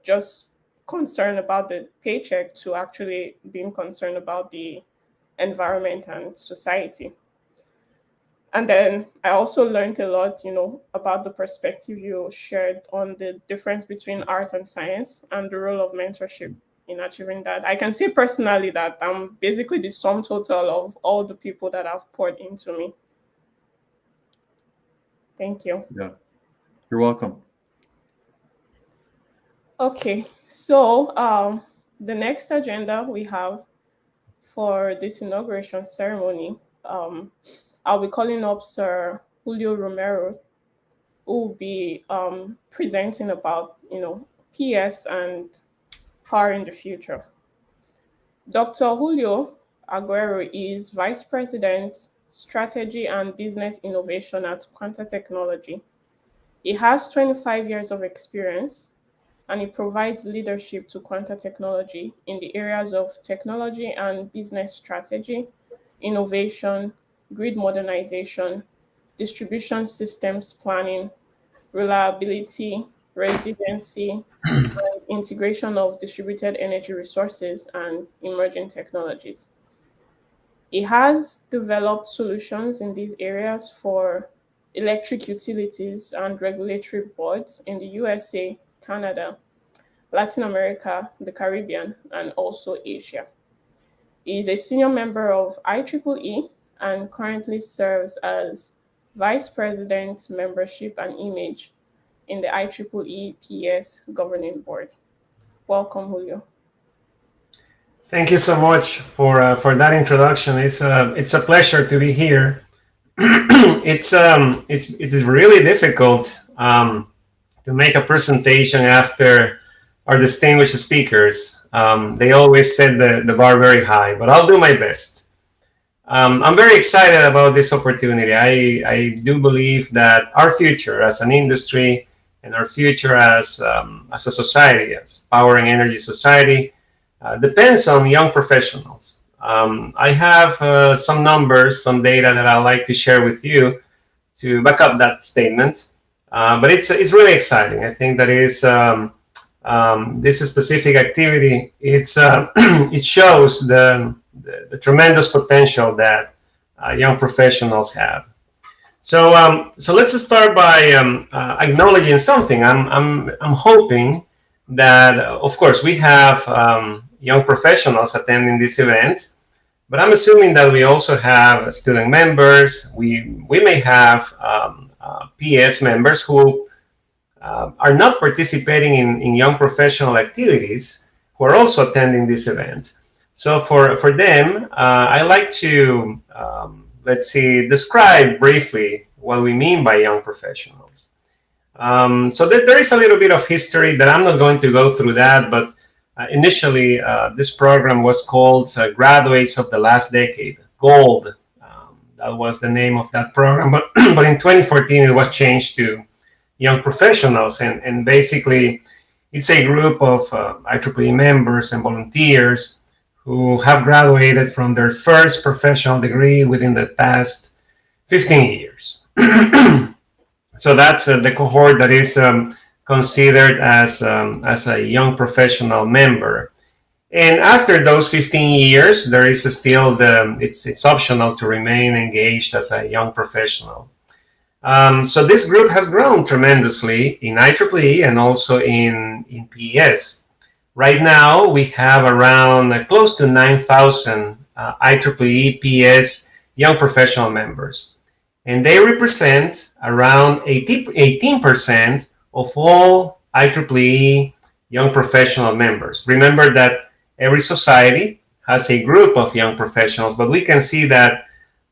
just concerned about the paycheck to actually being concerned about the environment and society. And then I also learned a lot, about the perspective you shared on the difference between art and science and the role of mentorship in achieving that. I can say personally that I'm basically the sum total of all the people that have poured into me. Thank you. Yeah, you're welcome. Okay, so the next agenda we have for this inauguration ceremony, I'll be calling up Sir Julio Romero, who will be presenting about, PS and power in the future. Dr. Julio Aguero is Vice President, Strategy and Business Innovation at Quanta Technology. He has 25 years of experience, and he provides leadership to Quanta Technology in the areas of technology and business strategy, innovation, grid modernization, distribution systems planning, reliability, resiliency, and integration of distributed energy resources and emerging technologies. It has developed solutions in these areas for electric utilities and regulatory boards in the USA, Canada, Latin America, the Caribbean, and also Asia. He is a senior member of IEEE and currently serves as Vice President, Membership and Image in the IEEE PES Governing Board. Welcome, Julio. Thank you so much for that introduction. It's a pleasure to be here. It is really difficult to make a presentation after our distinguished speakers. They always set the bar very high, but I'll do my best. I'm very excited about this opportunity. I do believe that our future as an industry and our future as a society, as power and energy society, depends on young professionals. I have some numbers, some data that I'd like to share with you to back up that statement. But it's really exciting. I think that is this specific activity. It shows the tremendous potential that young professionals have. So let's start by acknowledging something. I'm hoping that, of course, we have young professionals attending this event, but I'm assuming that we also have student members. We may have PS members who are not participating in young professional activities who are also attending this event. So for them, I like to, let's see, describe briefly what we mean by young professionals. So there is a little bit of history that I'm not going to go through that, but initially this program was called Graduates of the Last Decade, GOLD. That was the name of that program, but in 2014 it was changed to Young Professionals, and basically it's a group of IEEE members and volunteers who have graduated from their first professional degree within the past 15 years. So that's the cohort that is considered as a young professional member. And after those 15 years, there is still it's optional to remain engaged as a young professional. So this group has grown tremendously in IEEE and also in PES. Right now, we have around close to 9,000 IEEE PES young professional members. And they represent around 18% of all IEEE young professional members. Remember that every society has a group of young professionals, but we can see that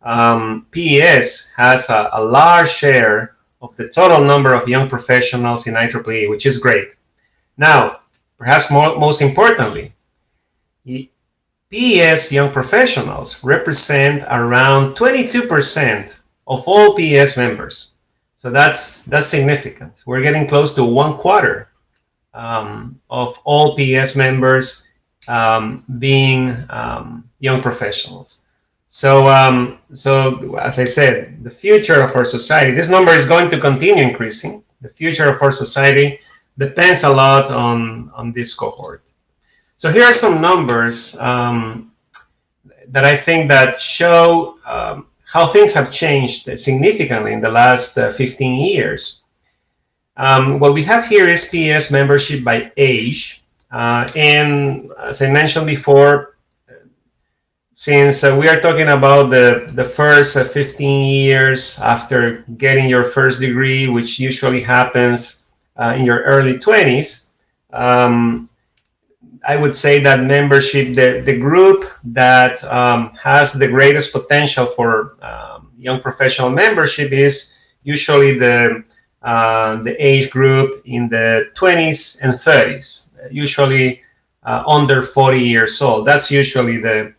PES has a large share of the total number of young professionals in IEEE, which is great. Now, perhaps most importantly, PES young professionals represent around 22% of all PES members. So that's significant. We're getting close to 1/4 of all PES members being young professionals. So as I said, the future of our society, this number is going to continue increasing. The future of our society depends a lot on this cohort. So here are some numbers that I think that show how things have changed significantly in the last 15 years. What we have here is PES membership by age. And as I mentioned before, since we are talking about the first 15 years after getting your first degree, which usually happens in your early 20s, I would say that membership, the group that has the greatest potential for young professional membership is usually the age group in the 20s and 30s, usually under 40 years old. That's usually the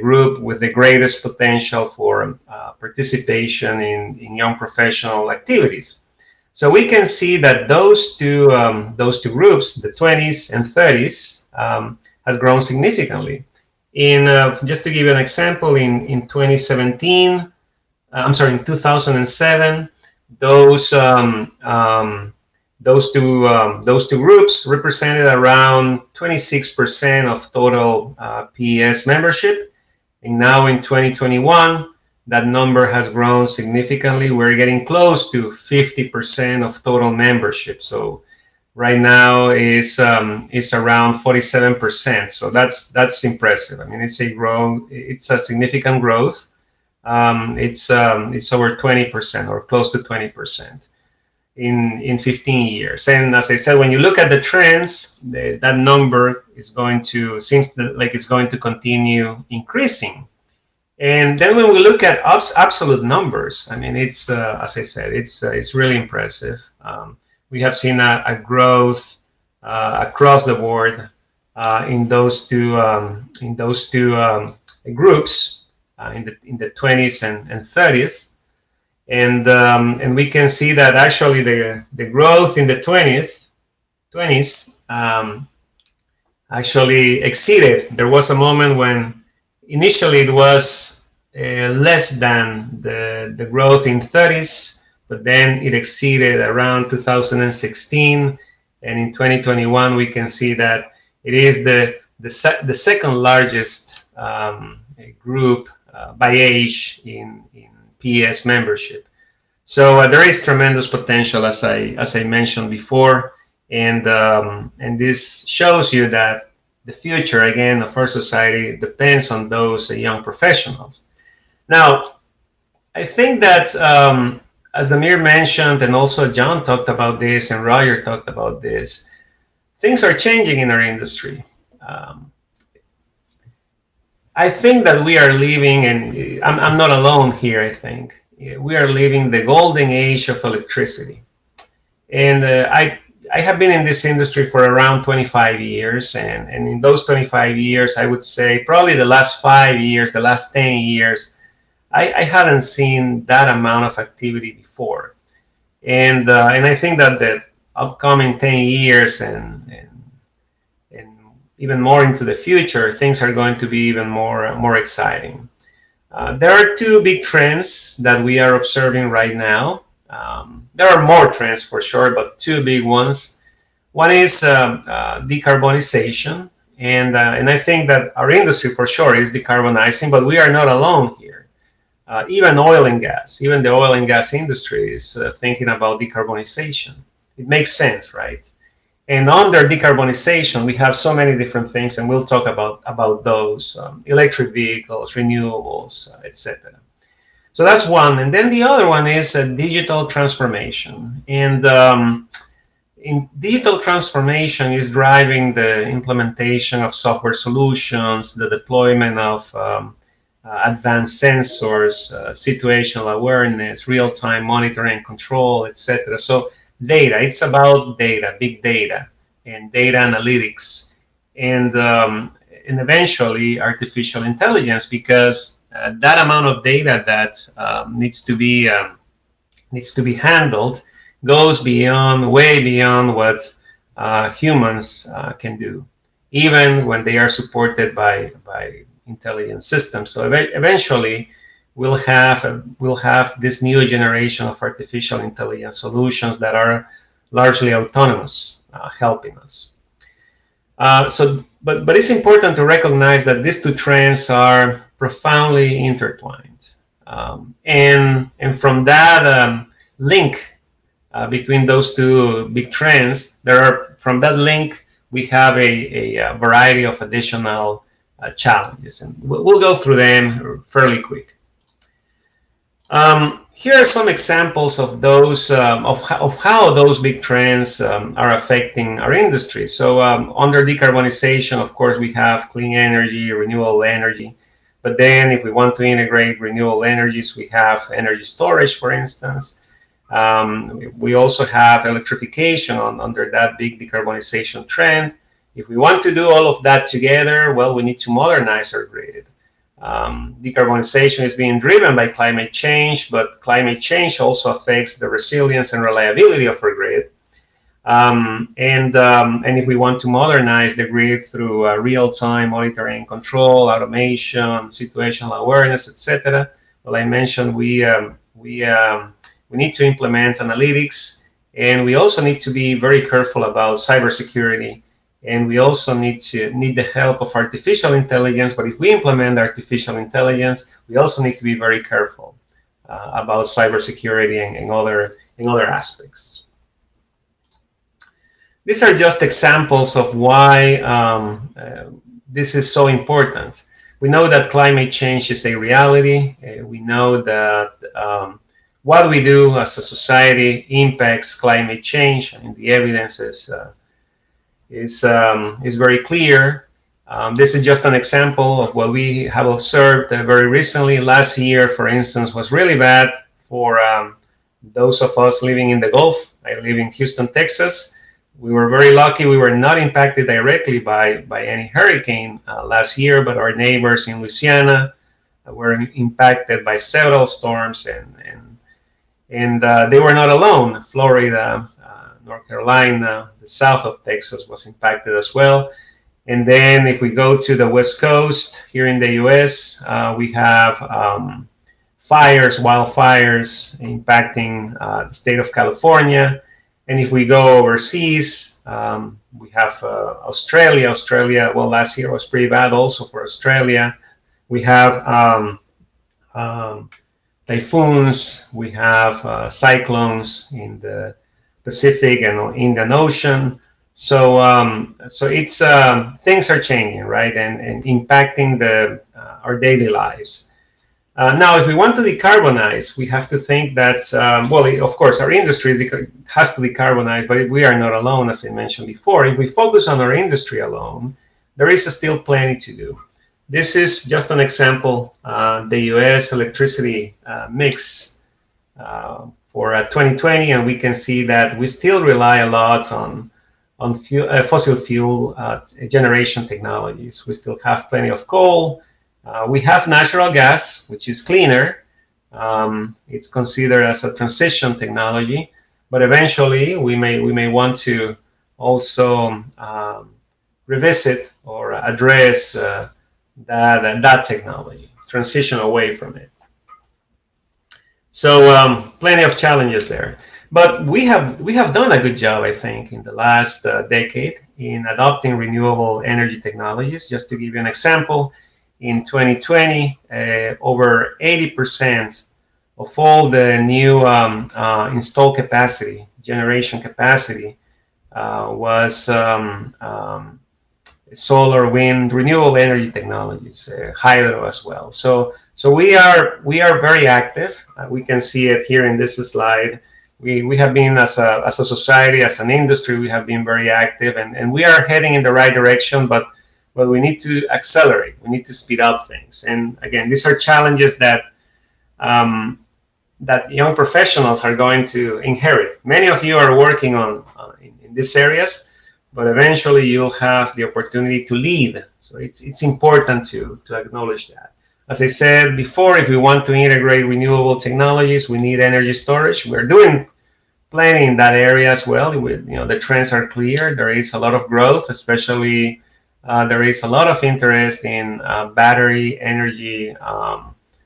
group with the greatest potential for participation in young professional activities. So we can see that those two groups, the 20s and 30s, has grown significantly. Just to give you an example, in 2007, those two groups represented around 26% of total PES membership. And now in 2021, that number has grown significantly. We're getting close to 50% of total membership. So right now is around 47%. So that's impressive. I mean, it's a significant growth. It's over 20% or close to 20% in 15 years. And as I said, when you look at the trends, that number seems like it's going to continue increasing. And then when we look at absolute numbers, I mean, it's as I said, it's really impressive. We have seen a growth across the board in those two groups in the 20s and 30s, and we can see that actually the growth in the 20s actually exceeded. There was a moment when initially it was less than the growth in 30s, but then it exceeded around 2016, and in 2021 we can see that it is the second largest group by age in PES membership. So there is tremendous potential, as I mentioned before, and this shows you that the future, again, of our society depends on those young professionals. Now, I think that as Damir mentioned, and also John talked about this, and Roger talked about this, things are changing in our industry. I think that we are living, and I'm not alone here, I think, we are living the golden age of electricity. And I have been in this industry for around 25 years, and in those 25 years, I would say probably the last 5 years, the last 10 years, I hadn't seen that amount of activity before. And I think that the upcoming 10 years and even more into the future, things are going to be even more exciting. There are two big trends that we are observing right now. There are more trends for sure, but two big ones. One is decarbonization, and I think that our industry for sure is decarbonizing, but we are not alone here. Even oil and gas, even the oil and gas industry is thinking about decarbonization. It makes sense, right? And under decarbonization, we have so many different things, and we'll talk about those: electric vehicles, renewables, etc. So that's one. And then the other one is digital transformation. And in digital transformation is driving the implementation of software solutions, the deployment of advanced sensors, situational awareness, real-time monitoring and control, etc. So data, it's about data, big data, and data analytics, and eventually artificial intelligence, because that amount of data that needs to be handled goes way beyond what humans can do, even when they are supported by intelligent systems. So eventually, we'll have this new generation of artificial intelligence solutions that are largely autonomous, helping us. But it's important to recognize that these two trends are profoundly intertwined, and from that link between those two big trends, from that link we have a variety of additional challenges, and we'll go through them fairly quick. Here are some examples of those of how those big trends are affecting our industry. So under decarbonization, of course, we have clean energy, renewable energy. But then if we want to integrate renewable energies, we have energy storage, for instance. We also have electrification under that big decarbonization trend. If we want to do all of that together, well, we need to modernize our grid. Decarbonization is being driven by climate change, but climate change also affects the resilience and reliability of our grid. And if we want to modernize the grid through real-time monitoring, control, automation, situational awareness, etc., well, I mentioned we We need to implement analytics, and we also need to be very careful about cybersecurity. And we also need the help of artificial intelligence. But if we implement artificial intelligence, we also need to be very careful about cybersecurity and other aspects. These are just examples of why this is so important. We know that climate change is a reality. We know that what we do as a society impacts climate change, and the evidence is very clear. This is just an example of what we have observed very recently. Last year, for instance, was really bad for those of us living in the Gulf. I live in Houston, Texas. We were very lucky. We were not impacted directly by any hurricane last year, but our neighbors in Louisiana were impacted by several storms, and they were not alone. Florida, North Carolina, the south of Texas was impacted as well. And then if we go to the West Coast here in the US, we have wildfires impacting the state of California. And if we go overseas, we have Australia. Well, last year was pretty bad also for Australia. We have typhoons, we have cyclones in the Pacific and Indian Ocean. So it's things are changing, right, and impacting our daily lives. Now, if we want to decarbonize, we have to think that, well, of course, our industry has to decarbonize, but we are not alone, as I mentioned before. If we focus on our industry alone, there is still plenty to do. This is just an example, the US electricity mix for 2020, and we can see that we still rely a lot on fossil fuel generation technologies. We still have plenty of coal. We have natural gas, which is cleaner. It's considered as a transition technology, but eventually we may want to also revisit or address that technology, transition away from it. So plenty of challenges there. But we have done a good job, I think, in the last decade in adopting renewable energy technologies. Just to give you an example, in 2020, over 80% of all the new installed capacity, generation capacity, was solar, wind, renewable energy technologies, hydro as well. So we are very active. We can see it here in this slide. We have been, as a society, as an industry, we have been very active, and we are heading in the right direction, but we need to accelerate. We need to speed up things. And again, these are challenges that young professionals are going to inherit. Many of you are working in these areas, but eventually you'll have the opportunity to lead. So it's important to acknowledge that. As I said before, if we want to integrate renewable technologies, we need energy storage. We're doing plenty in that area as well. The trends are clear. There is a lot of growth, especially there is a lot of interest in battery energy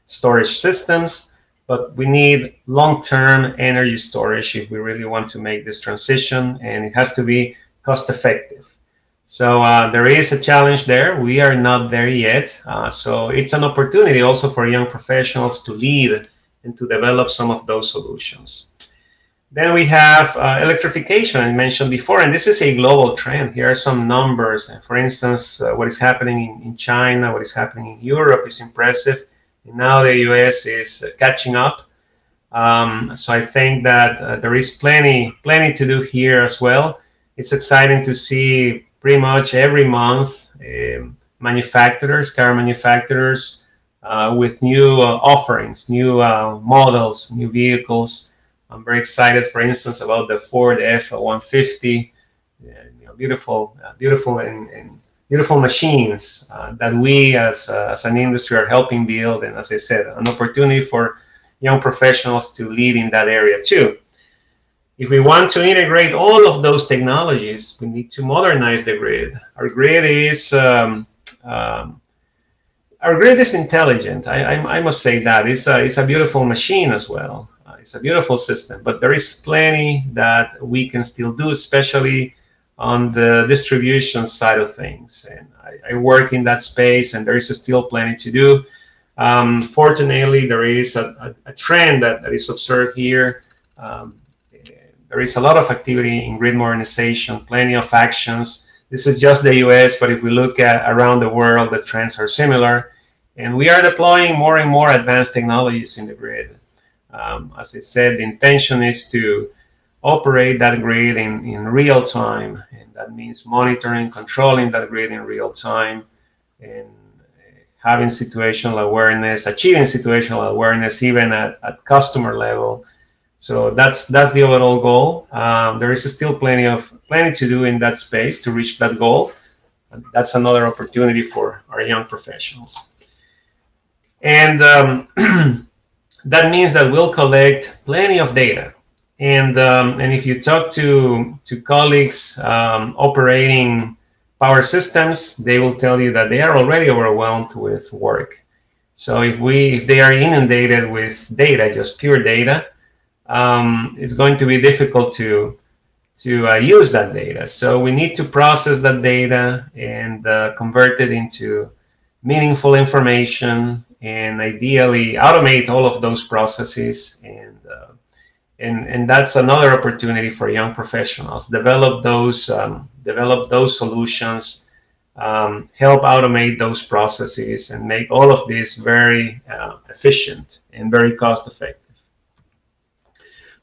storage systems, but we need long-term energy storage if we really want to make this transition, and it has to be cost-effective. So there is a challenge there. We are not there yet. So it's an opportunity also for young professionals to lead and to develop some of those solutions. Then we have electrification, I mentioned before, and this is a global trend. Here are some numbers. For instance, what is happening in China, what is happening in Europe is impressive. And now the US is catching up. So I think that there is plenty to do here as well. It's exciting to see pretty much every month car manufacturers with new offerings, new models, new vehicles. I'm very excited, for instance, about the Ford F-150, beautiful machines that we as an industry are helping build. And as I said, an opportunity for young professionals to lead in that area too. If we want to integrate all of those technologies, we need to modernize the grid. Our grid is intelligent. I must say that it's a beautiful machine as well. It's a beautiful system, but there is plenty that we can still do, especially on the distribution side of things. And I work in that space, and there is still plenty to do. Fortunately, there is a trend that is observed here. There is a lot of activity in grid modernization, plenty of actions. This is just the US, but if we look at around the world, the trends are similar. And we are deploying more and more advanced technologies in the grid. As I said, the intention is to operate that grid in real time. And that means monitoring, controlling that grid in real time, and having situational awareness, achieving situational awareness even at customer level. So that's the overall goal. There is still plenty to do in that space to reach that goal. And that's another opportunity for our young professionals. And that means that we'll collect plenty of data. And if you talk to colleagues operating power systems, they will tell you that they are already overwhelmed with work. So if they are inundated with data, just pure data, it's going to be difficult to use that data. So we need to process that data and convert it into meaningful information, and ideally automate all of those processes. And that's another opportunity for young professionals. Develop those solutions, help automate those processes, and make all of this very efficient and very cost effective.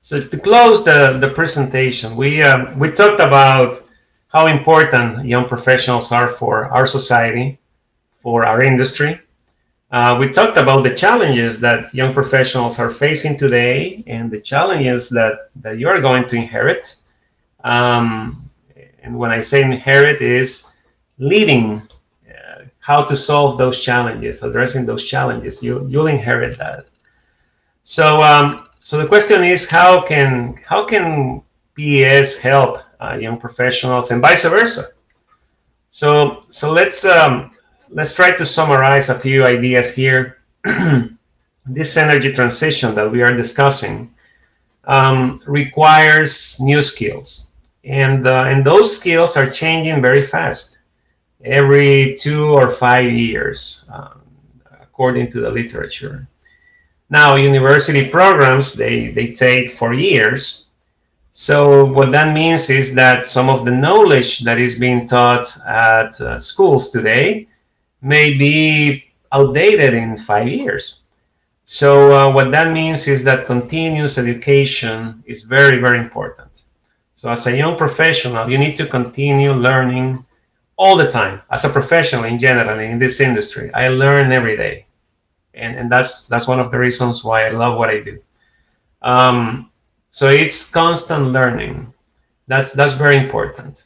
So to close the presentation, we talked about how important young professionals are for our society, for our industry. We talked about the challenges that young professionals are facing today and the challenges that you are going to inherit. And when I say inherit, is leading how to solve those challenges, addressing those challenges. You'll inherit that. So the question is, how can PES help young professionals and vice versa? So let's try to summarize a few ideas here. This energy transition that we are discussing requires new skills, and those skills are changing very fast, every 2 or 5 years, according to the literature. Now, university programs, they take 4 years. So what that means is that some of the knowledge that is being taught at schools today may be outdated in 5 years. So what that means is that continuous education is very, very important. So as a young professional, you need to continue learning all the time. As a professional in general, in this industry, I learn every day. And that's one of the reasons why I love what I do. So it's constant learning. That's very important.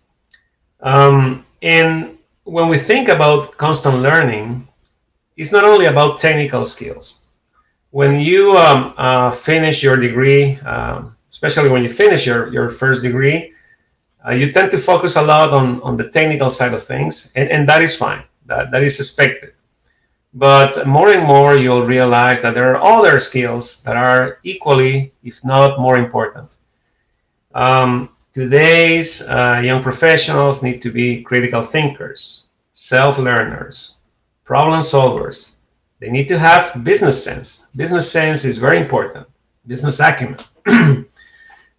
And when we think about constant learning, it's not only about technical skills. When you finish your degree, especially when you finish your first degree, you tend to focus a lot on the technical side of things, and that is fine. That is expected. But more and more, you'll realize that there are other skills that are equally, if not more important. Today's young professionals need to be critical thinkers, self-learners, problem solvers. They need to have business sense. Business sense is very important. Business acumen.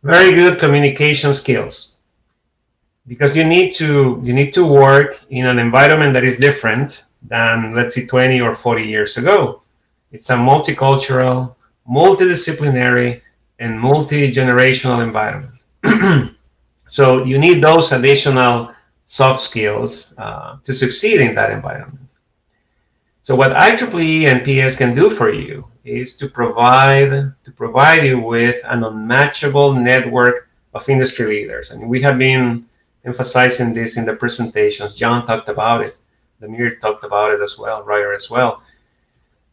Very good communication skills. Because you need to work in an environment that is different than, let's say, 20 or 40 years ago. It's a multicultural, multidisciplinary, and multi-generational environment. So you need those additional soft skills to succeed in that environment. So what IEEE and PES can do for you is to provide you with an unmatchable network of industry leaders. And we have been emphasizing this in the presentations. John talked about it. Damir talked about it as well, Roger as well.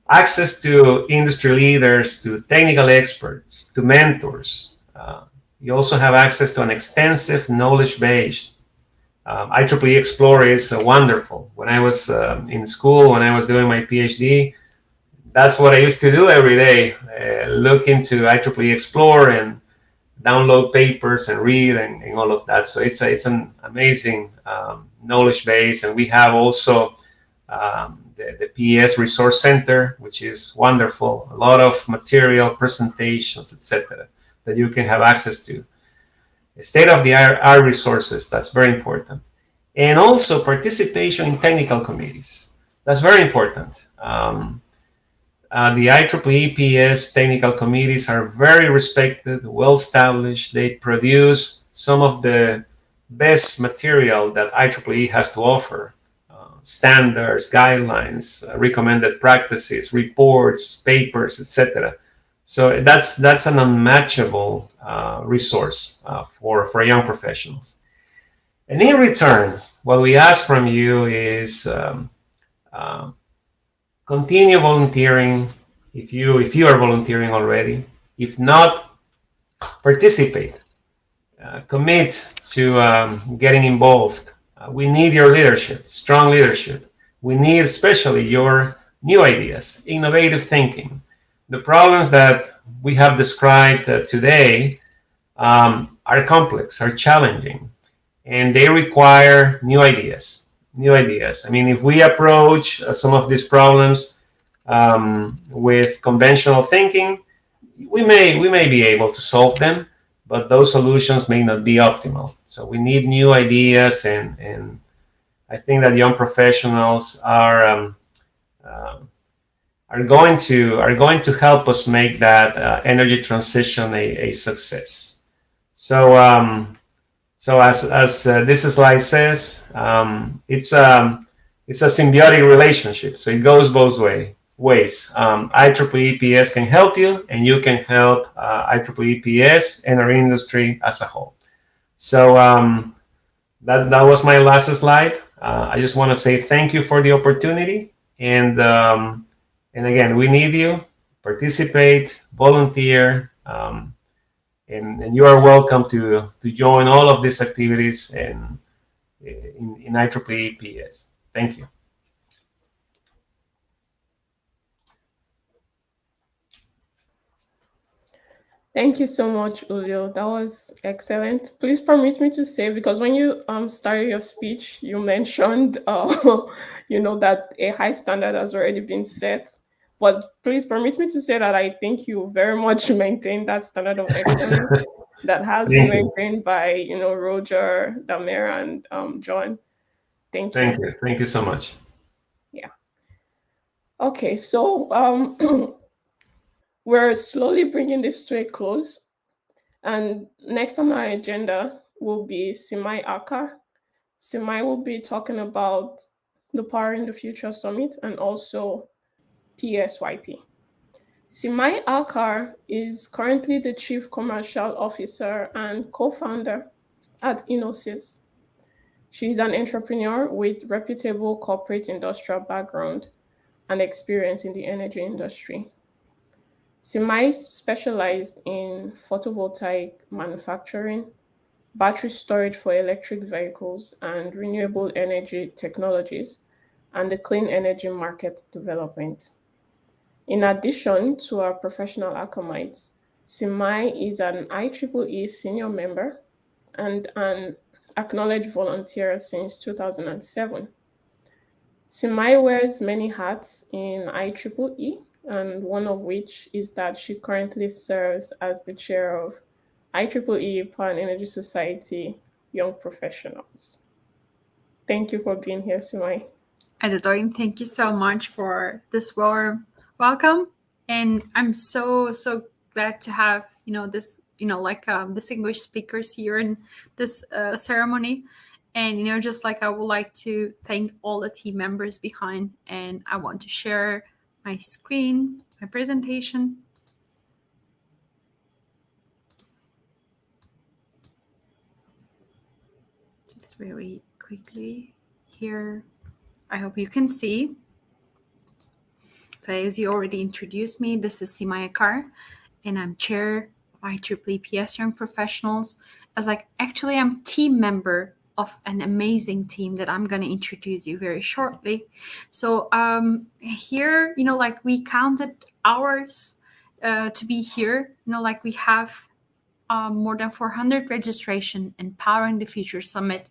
Access to industry leaders, to technical experts, to mentors. You also have access to an extensive knowledge base. IEEE Explore is wonderful. When I was in school, when I was doing my PhD, that's what I used to do every day, look into IEEE Explore and download papers and read and all of that. So it's an amazing knowledge base. And we have also the PES Resource Center, which is wonderful. A lot of material, presentations, etc., that you can have access to. State-of-the-art resources, that's very important. And also participation in technical committees. That's very important. The IEEE PES technical committees are very respected, well-established. They produce some of the best material that IEEE has to offer. Standards, guidelines, recommended practices, reports, papers, etc. So that's an unmatchable resource for young professionals. And in return, what we ask from you is continue volunteering if you are volunteering already. If not, participate. Commit to getting involved. We need your leadership, strong leadership. We need especially your new ideas, innovative thinking. The problems that we have described today are complex, are challenging, and they require new ideas. I mean, if we approach some of these problems with conventional thinking, we may be able to solve them, but those solutions may not be optimal. So we need new ideas, and I think that young professionals are going to help us make that energy transition a success. So as this slide says, it's a symbiotic relationship. So it goes both ways. IEEE PES can help you, and you can help IEEE PES and our industry as a whole. So that was my last slide. I just want to say thank you for the opportunity, and again, we need you. Participate, volunteer, and you are welcome to join all of these activities in IEEE PES. Thank you. Thank you so much, Julio. That was excellent. Please permit me to say, because when you started your speech, you mentioned, that a high standard has already been set. But please permit me to say that I think you very much maintain that standard of excellence that has been maintained by, Roger, Damir, and John. Thank you. Thank you so much. Yeah. Okay, so we're slowly bringing this to a close. And next on our agenda will be Simai Aka. Simai will be talking about the Power in the Future Summit and also PSYP. Simai Aka is currently the Chief Commercial Officer and co-founder at Inauguration. She's an entrepreneur with reputable corporate industrial background and experience in the energy industry. Simai specialized in photovoltaic manufacturing, battery storage for electric vehicles, and renewable energy technologies, and the clean energy market development. In addition to our professional acclimates, Simai is an IEEE senior member and an acknowledged volunteer since 2007. Simai wears many hats in IEEE, and one of which is that she currently serves as the chair of IEEE Power and Energy Society Young Professionals. Thank you for being here, Simai. Adedoyin, thank you so much for this warm welcome. And I'm so glad to have, this, distinguished speakers here in this ceremony. And, just like I would like to thank all the team members behind, and I want to share my screen, my presentation. Just very quickly here. I hope you can see. So as you already introduced me, this is Simai Akar, and I'm chair of IEEE PES Young Professionals. I'm team member of an amazing team that I'm going to introduce you very shortly. So here, like we counted hours to be here. Like we have more than 400 registration in Powering the Future Summit,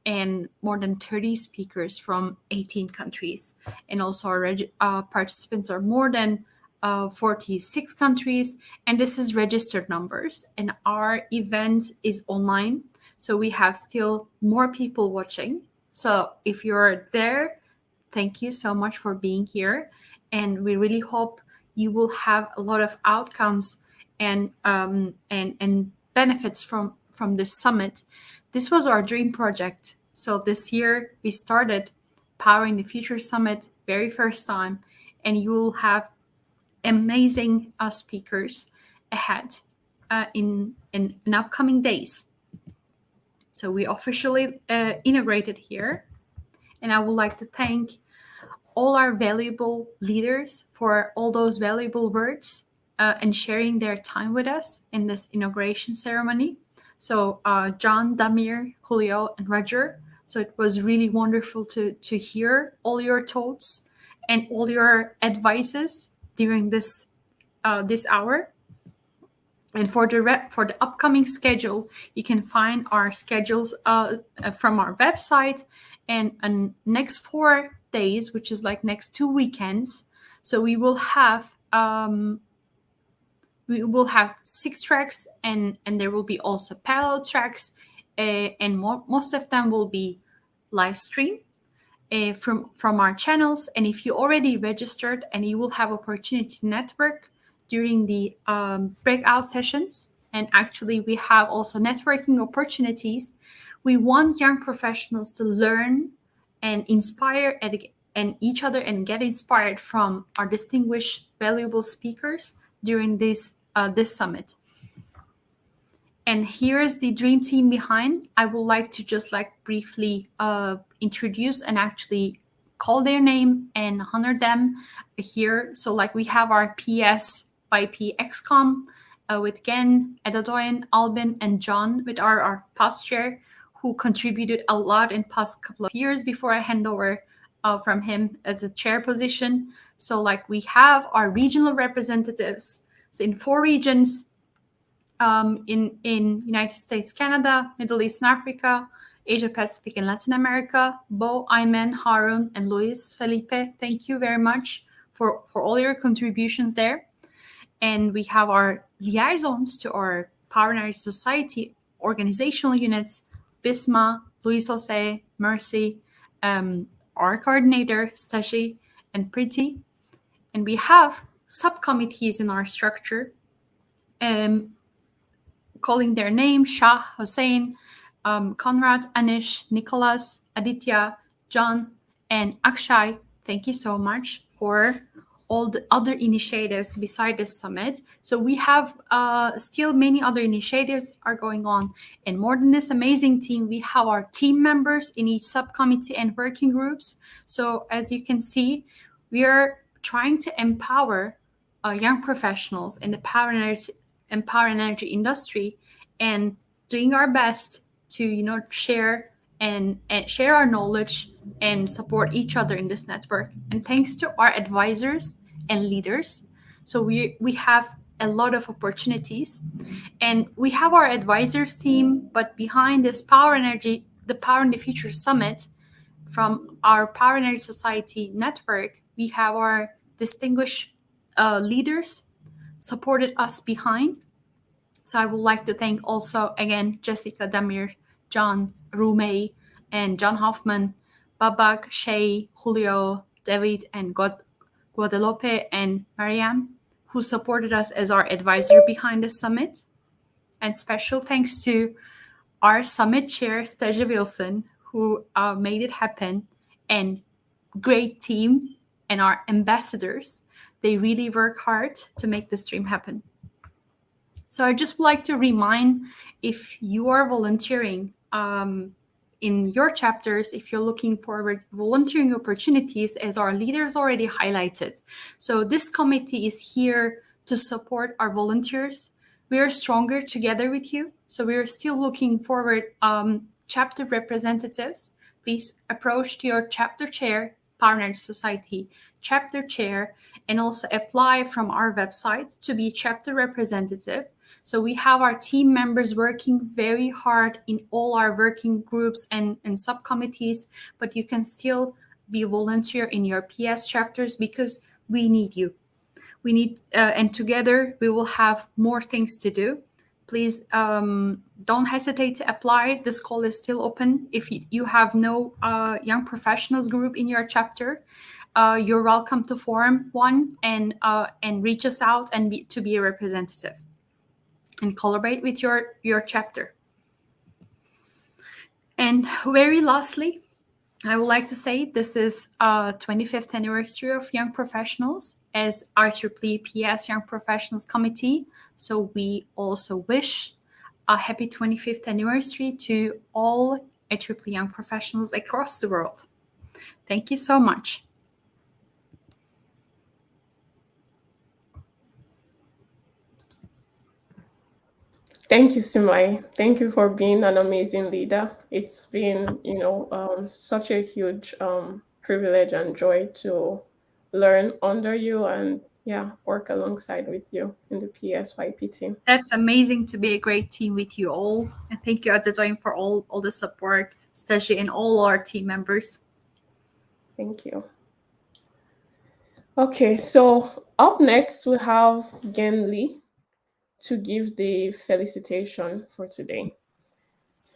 and more than 30 speakers from 18 countries. And also our participants are more than 46 countries, and this is registered numbers. And our event is online, so we have still more people watching. So if you're there, thank you so much for being here, and we really hope you will have a lot of outcomes and benefits from this summit. This was our dream project. So this year we started Powering the Future Summit very first time, and you will have amazing speakers ahead in upcoming days. So we officially integrated here, and I would like to thank all our valuable leaders for all those valuable words and sharing their time with us in this inauguration ceremony. So John, Damir, Julio, and Roger. So it was really wonderful to hear all your thoughts and all your advices during this hour. And for the upcoming schedule, you can find our schedules from our website. And next 4 days, which is like next 2 weekends, so we will have 6 tracks, and there will be also parallel tracks, and most of them will be live stream from our channels. And if you already registered, and you will have opportunity to network during the breakout sessions, and actually we have also networking opportunities. We want young professionals to learn and inspire and each other, and get inspired from our distinguished, valuable speakers during this summit. And here's the dream team behind. I would like to just briefly introduce and actually call their name and honor them here. So we have our PS YP XCOM with Gen, Edadoyan, Albin, and John with our past chair, who contributed a lot in past couple of years before I hand over from him as a chair position. So we have our regional representatives. So in 4 regions, in United States, Canada, Middle East and Africa, Asia Pacific and Latin America, Bo, Ayman, Harun, and Luis Felipe. Thank you very much for all your contributions there. And we have our liaisons to our Power Energy Society organizational units, Bisma, Luis Jose, Mercy, our coordinator, Stashi, and Priti. And we have subcommittees in our structure, calling their name: Shah, Hossein, Conrad, Anish, Nicholas, Aditya, John, and Akshay. Thank you so much for all the other initiatives beside this summit. So we have still many other initiatives are going on. And more than this amazing team, we have our team members in each subcommittee and working groups. So as you can see, we are trying to empower young professionals in the power energy industry, and doing our best to share and share our knowledge and support each other in this network. And thanks to our advisors and leaders, so we have a lot of opportunities. And we have our advisors team, but behind this the Power in the Future Summit, from our Power Energy Society network, we have our distinguished leaders supported us behind. So I would like to thank also again Jessica, Damir, John, Rumey, and John Hoffman, Babak, Shay, Julio, David, and Guadalupe, and Marianne, who supported us as our advisor behind the summit. And special thanks to our summit chair, Stasia Wilson, who made it happen, and great team, and our ambassadors. They really work hard to make this dream happen. So I just would like to remind, if you are volunteering in your chapters, if you're looking forward to volunteering opportunities, as our leaders already highlighted. So this committee is here to support our volunteers. We are stronger together with you. So we are still looking forward chapter representatives, please approach to your chapter chair, Power Energy Society chapter chair, and also apply from our website to be chapter representative. So we have our team members working very hard in all our working groups and subcommittees, but you can still be volunteer in your PS chapters because we need you. We need, and together we will have more things to do. Please don't hesitate to apply. This call is still open. If you have no young professionals group in your chapter, you're welcome to form one and reach us out and to be a representative and collaborate with your chapter. And very lastly, I would like to say this is 25th anniversary of Young Professionals as IEEE PES Young Professionals Committee. So we also wish a happy 25th anniversary to all IEEE Young Professionals across the world. Thank you so much. Thank you, Simai. Thank you for being an amazing leader. It's been, such a huge privilege and joy to learn under you and work alongside with you in the PSYP team. That's amazing to be a great team with you all. And thank you, Adedoyin, for all the support, especially in all our team members. Thank you. Okay, so up next we have Gen Lee to give the felicitation for today.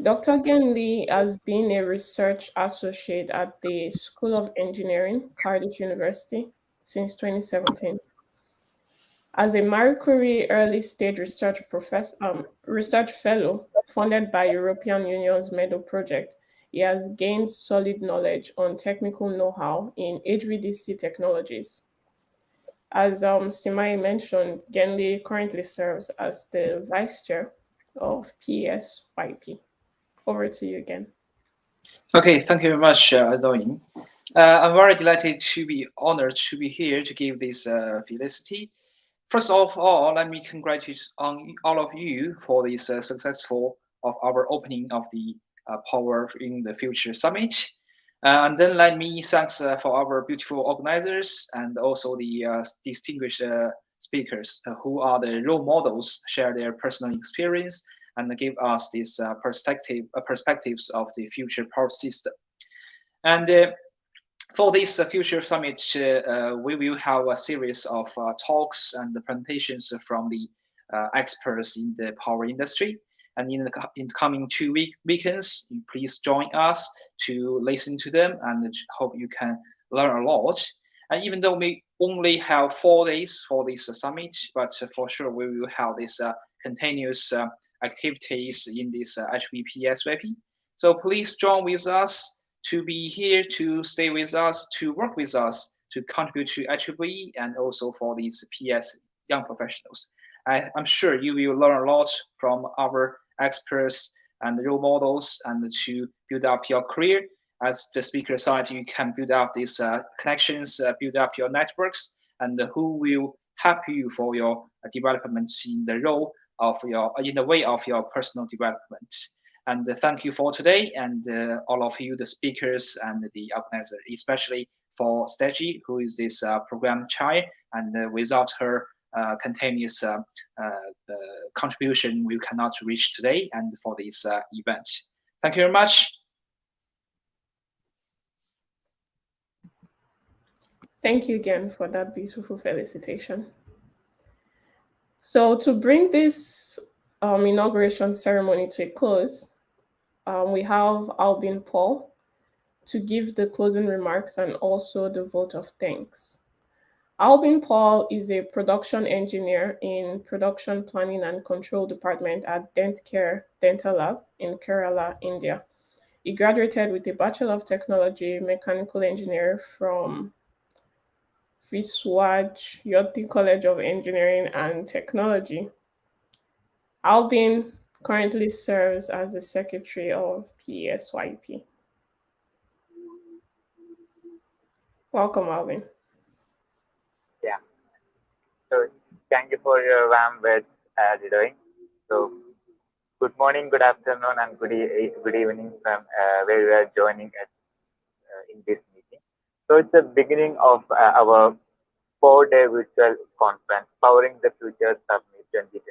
Dr. Gen Lee has been a research associate at the School of Engineering, Cardiff University, since 2017. As a Marie Curie Early Stage Research Fellow funded by European Union's MEDO project, he has gained solid knowledge on technical know-how in HVDC technologies. As Simai mentioned, Gen Lee currently serves as the Vice Chair of PSYP. Over to you again. Okay, thank you very much, Adedoyin. I'm very delighted to be honored to be here to give this felicity. First of all, let me congratulate on all of you for this successful of our opening of the Power in the Future Summit. And then let me thanks for our beautiful organizers and also the distinguished speakers who are the role models, share their personal experience and give us these perspectives of the future power system. And for this future summit, we will have a series of talks and presentations from the experts in the power industry. And in the coming 2 weekends, please join us to listen to them and hope you can learn a lot. And even though we only have 4 days for this summit, but for sure we will have this continuous activities in this IEEE PSYP. So please join with us to be here, to stay with us, to work with us, to contribute to IEEE and also for these PS young professionals. I'm sure you will learn a lot from our experts and role models and to build up your career. As the speaker side, you can build up these connections, build up your networks, and who will help you for your development in the role of in the way of your personal development. And thank you for today, and all of you, the speakers and the organizer, especially for Steji, who is this program chair, and without her continuous contribution, we cannot reach today and for this event. Thank you very much. Thank you again for that beautiful felicitation. So to bring this inauguration ceremony to a close, we have Albin Paul to give the closing remarks and also the vote of thanks. Albin Paul is a production engineer in Production Planning and Control Department at DentCare Dental Lab in Kerala, India. He graduated with a Bachelor of Technology Mechanical Engineer from Viswaj College of Engineering and Technology. Albin currently serves as the Secretary of PSYP. Welcome, Albin. Yeah. So thank you for your warm words, Adedoyin. So good morning, good afternoon, and good evening from where we are joining us in this meeting. So it's the beginning of our 4-day virtual conference, Powering the Future Summit 2021.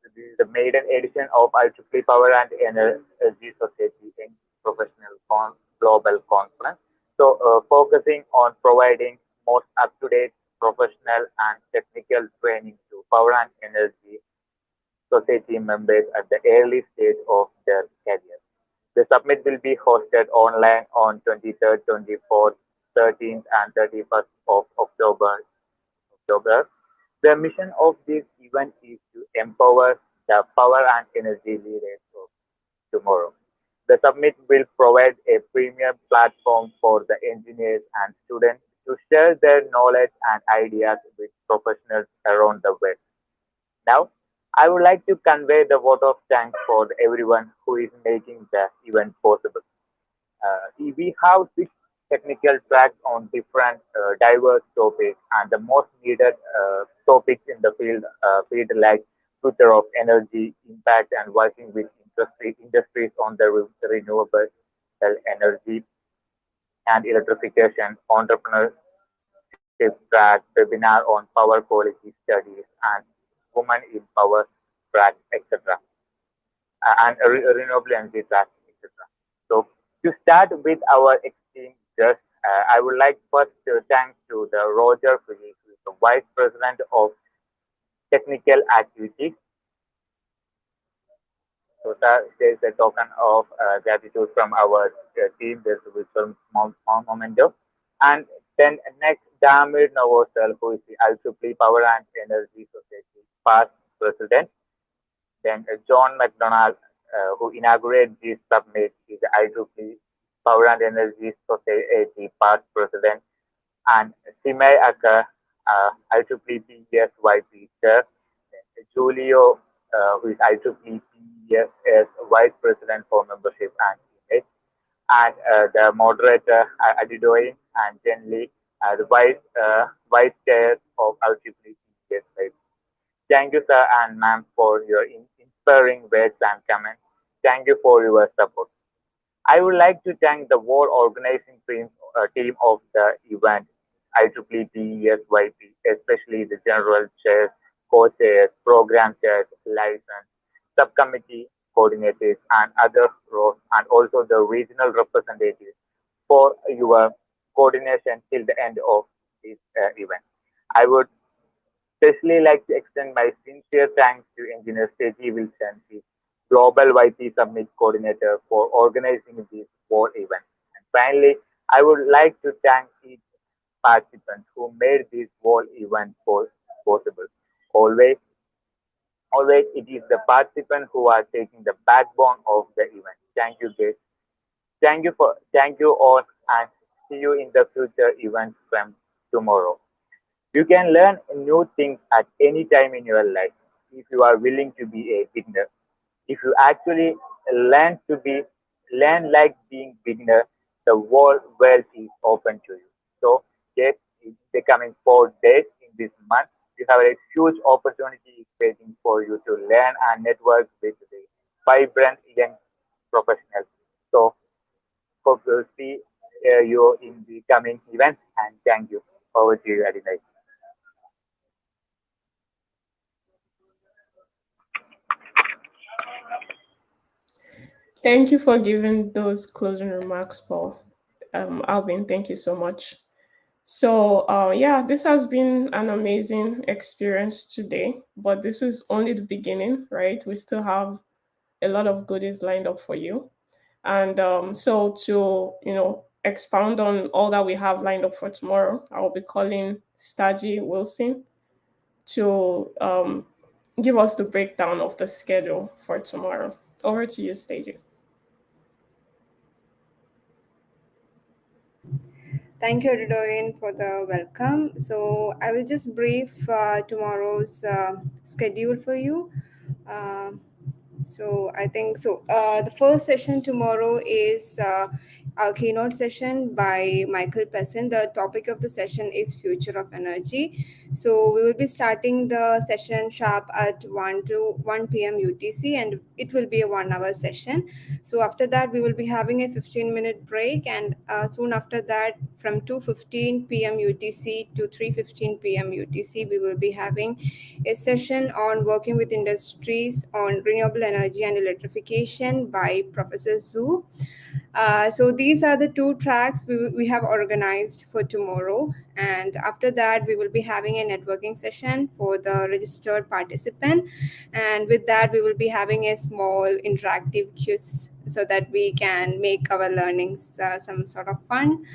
So this is the maiden edition of IEEE Power and Energy Society in Professional Global Conference. So focusing on providing most up-to-date professional and technical training to power and energy society members at the early stage of their career. The summit will be hosted online on 23rd, 24th, 13th, and 31st of October. The mission of this event is to empower the power and energy leaders of tomorrow. The summit will provide a premium platform for the engineers and students to share their knowledge and ideas with professionals around the world. Now, I would like to convey the vote of thanks for everyone who is making the event possible. We have 6 technical tracks on different diverse topics, and the most needed topics in the field like future of energy, impact, and working with industries on the renewable energy and electrification, entrepreneurship track, webinar on power quality studies, and women in power track, etc. And renewable energy track, etc. So to start with our esteemed guest, I would like first to thank to the Roger Fujii, who is the Vice President of Technical Activities. So there is a token of gratitude from our team. There's a virtual memento. And then next, Damir Novosel, who is the IEEE Power and Energy Society past president. Then John McDonald, who inaugurated this summit, is the IEEE Power and Energy Society past president. And Simei Aka, IEEE PES chair. Julio, who is IEEE PES as vice president for membership and image. And the moderator, Adidoin, and Jen Lee, the vice chair of IEEE PES. Thank you, sir and ma'am, for your inspiring words and comments. Thank you for your support. I would like to thank the whole organizing team of the event, IEEE PESYP, especially the general chairs, co-chairs, program chairs, license, subcommittee coordinators, and other roles, and also the regional representatives for your coordination till the end of this event. I would especially like to extend my sincere thanks to Engineer Stacey Wilson, the Global YP Summit Coordinator, for organizing this whole event. And finally, I would like to thank each participant who made this whole event possible. Always, it is the participants who are taking the backbone of the event. Thank you, guys. Thank you all, and see you in the future events from tomorrow. You can learn new things at any time in your life if you are willing to be a beginner. If you actually learn like being beginner, the whole world is open to you. So yes, in the coming 4 days in this month, you have a huge opportunity waiting for you to learn and network with the vibrant young professionals. So hope to see you in the coming events, and thank you. Over to you, Adinai. Thank you for giving those closing remarks, Paul. Alvin, thank you so much. So yeah, this has been an amazing experience today, but this is only the beginning, right? We still have a lot of goodies lined up for you. And so to, expound on all that we have lined up for tomorrow, I will be calling Staji Wilson to give us the breakdown of the schedule for tomorrow. Over to you, Staji. Thank you, Adoin, for the welcome. So I will just brief tomorrow's schedule for you. So I think so. The first session tomorrow is our keynote session by Michael Pessin. The topic of the session is Future of Energy. So we will be starting the session sharp at 1 p.m. UTC, and it will be a 1-hour session. So after that, we will be having a 15-minute break, and soon after that, from 2:15 p.m. UTC to 3:15 p.m. UTC, we will be having a session on working with industries on renewable energy and electrification by Professor Zhu. So these are the 2 tracks we have organized for tomorrow. And after that, we will be having a networking session for the registered participant. And with that, we will be having a small interactive quiz so that we can make our learnings some sort of fun.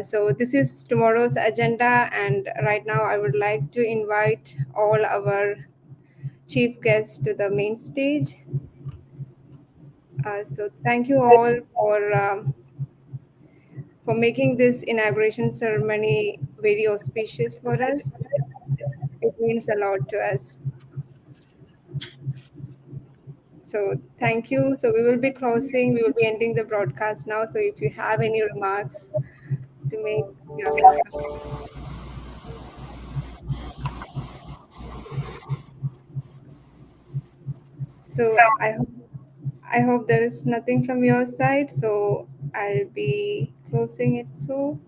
So this is tomorrow's agenda. And right now, I would like to invite all our chief guests to the main stage. So thank you all for making this inauguration ceremony very auspicious for us. It means a lot to us. So thank you. So we will be ending the broadcast now. So if you have any remarks to make, you're welcome. So I hope there is nothing from your side. So I'll be closing it. So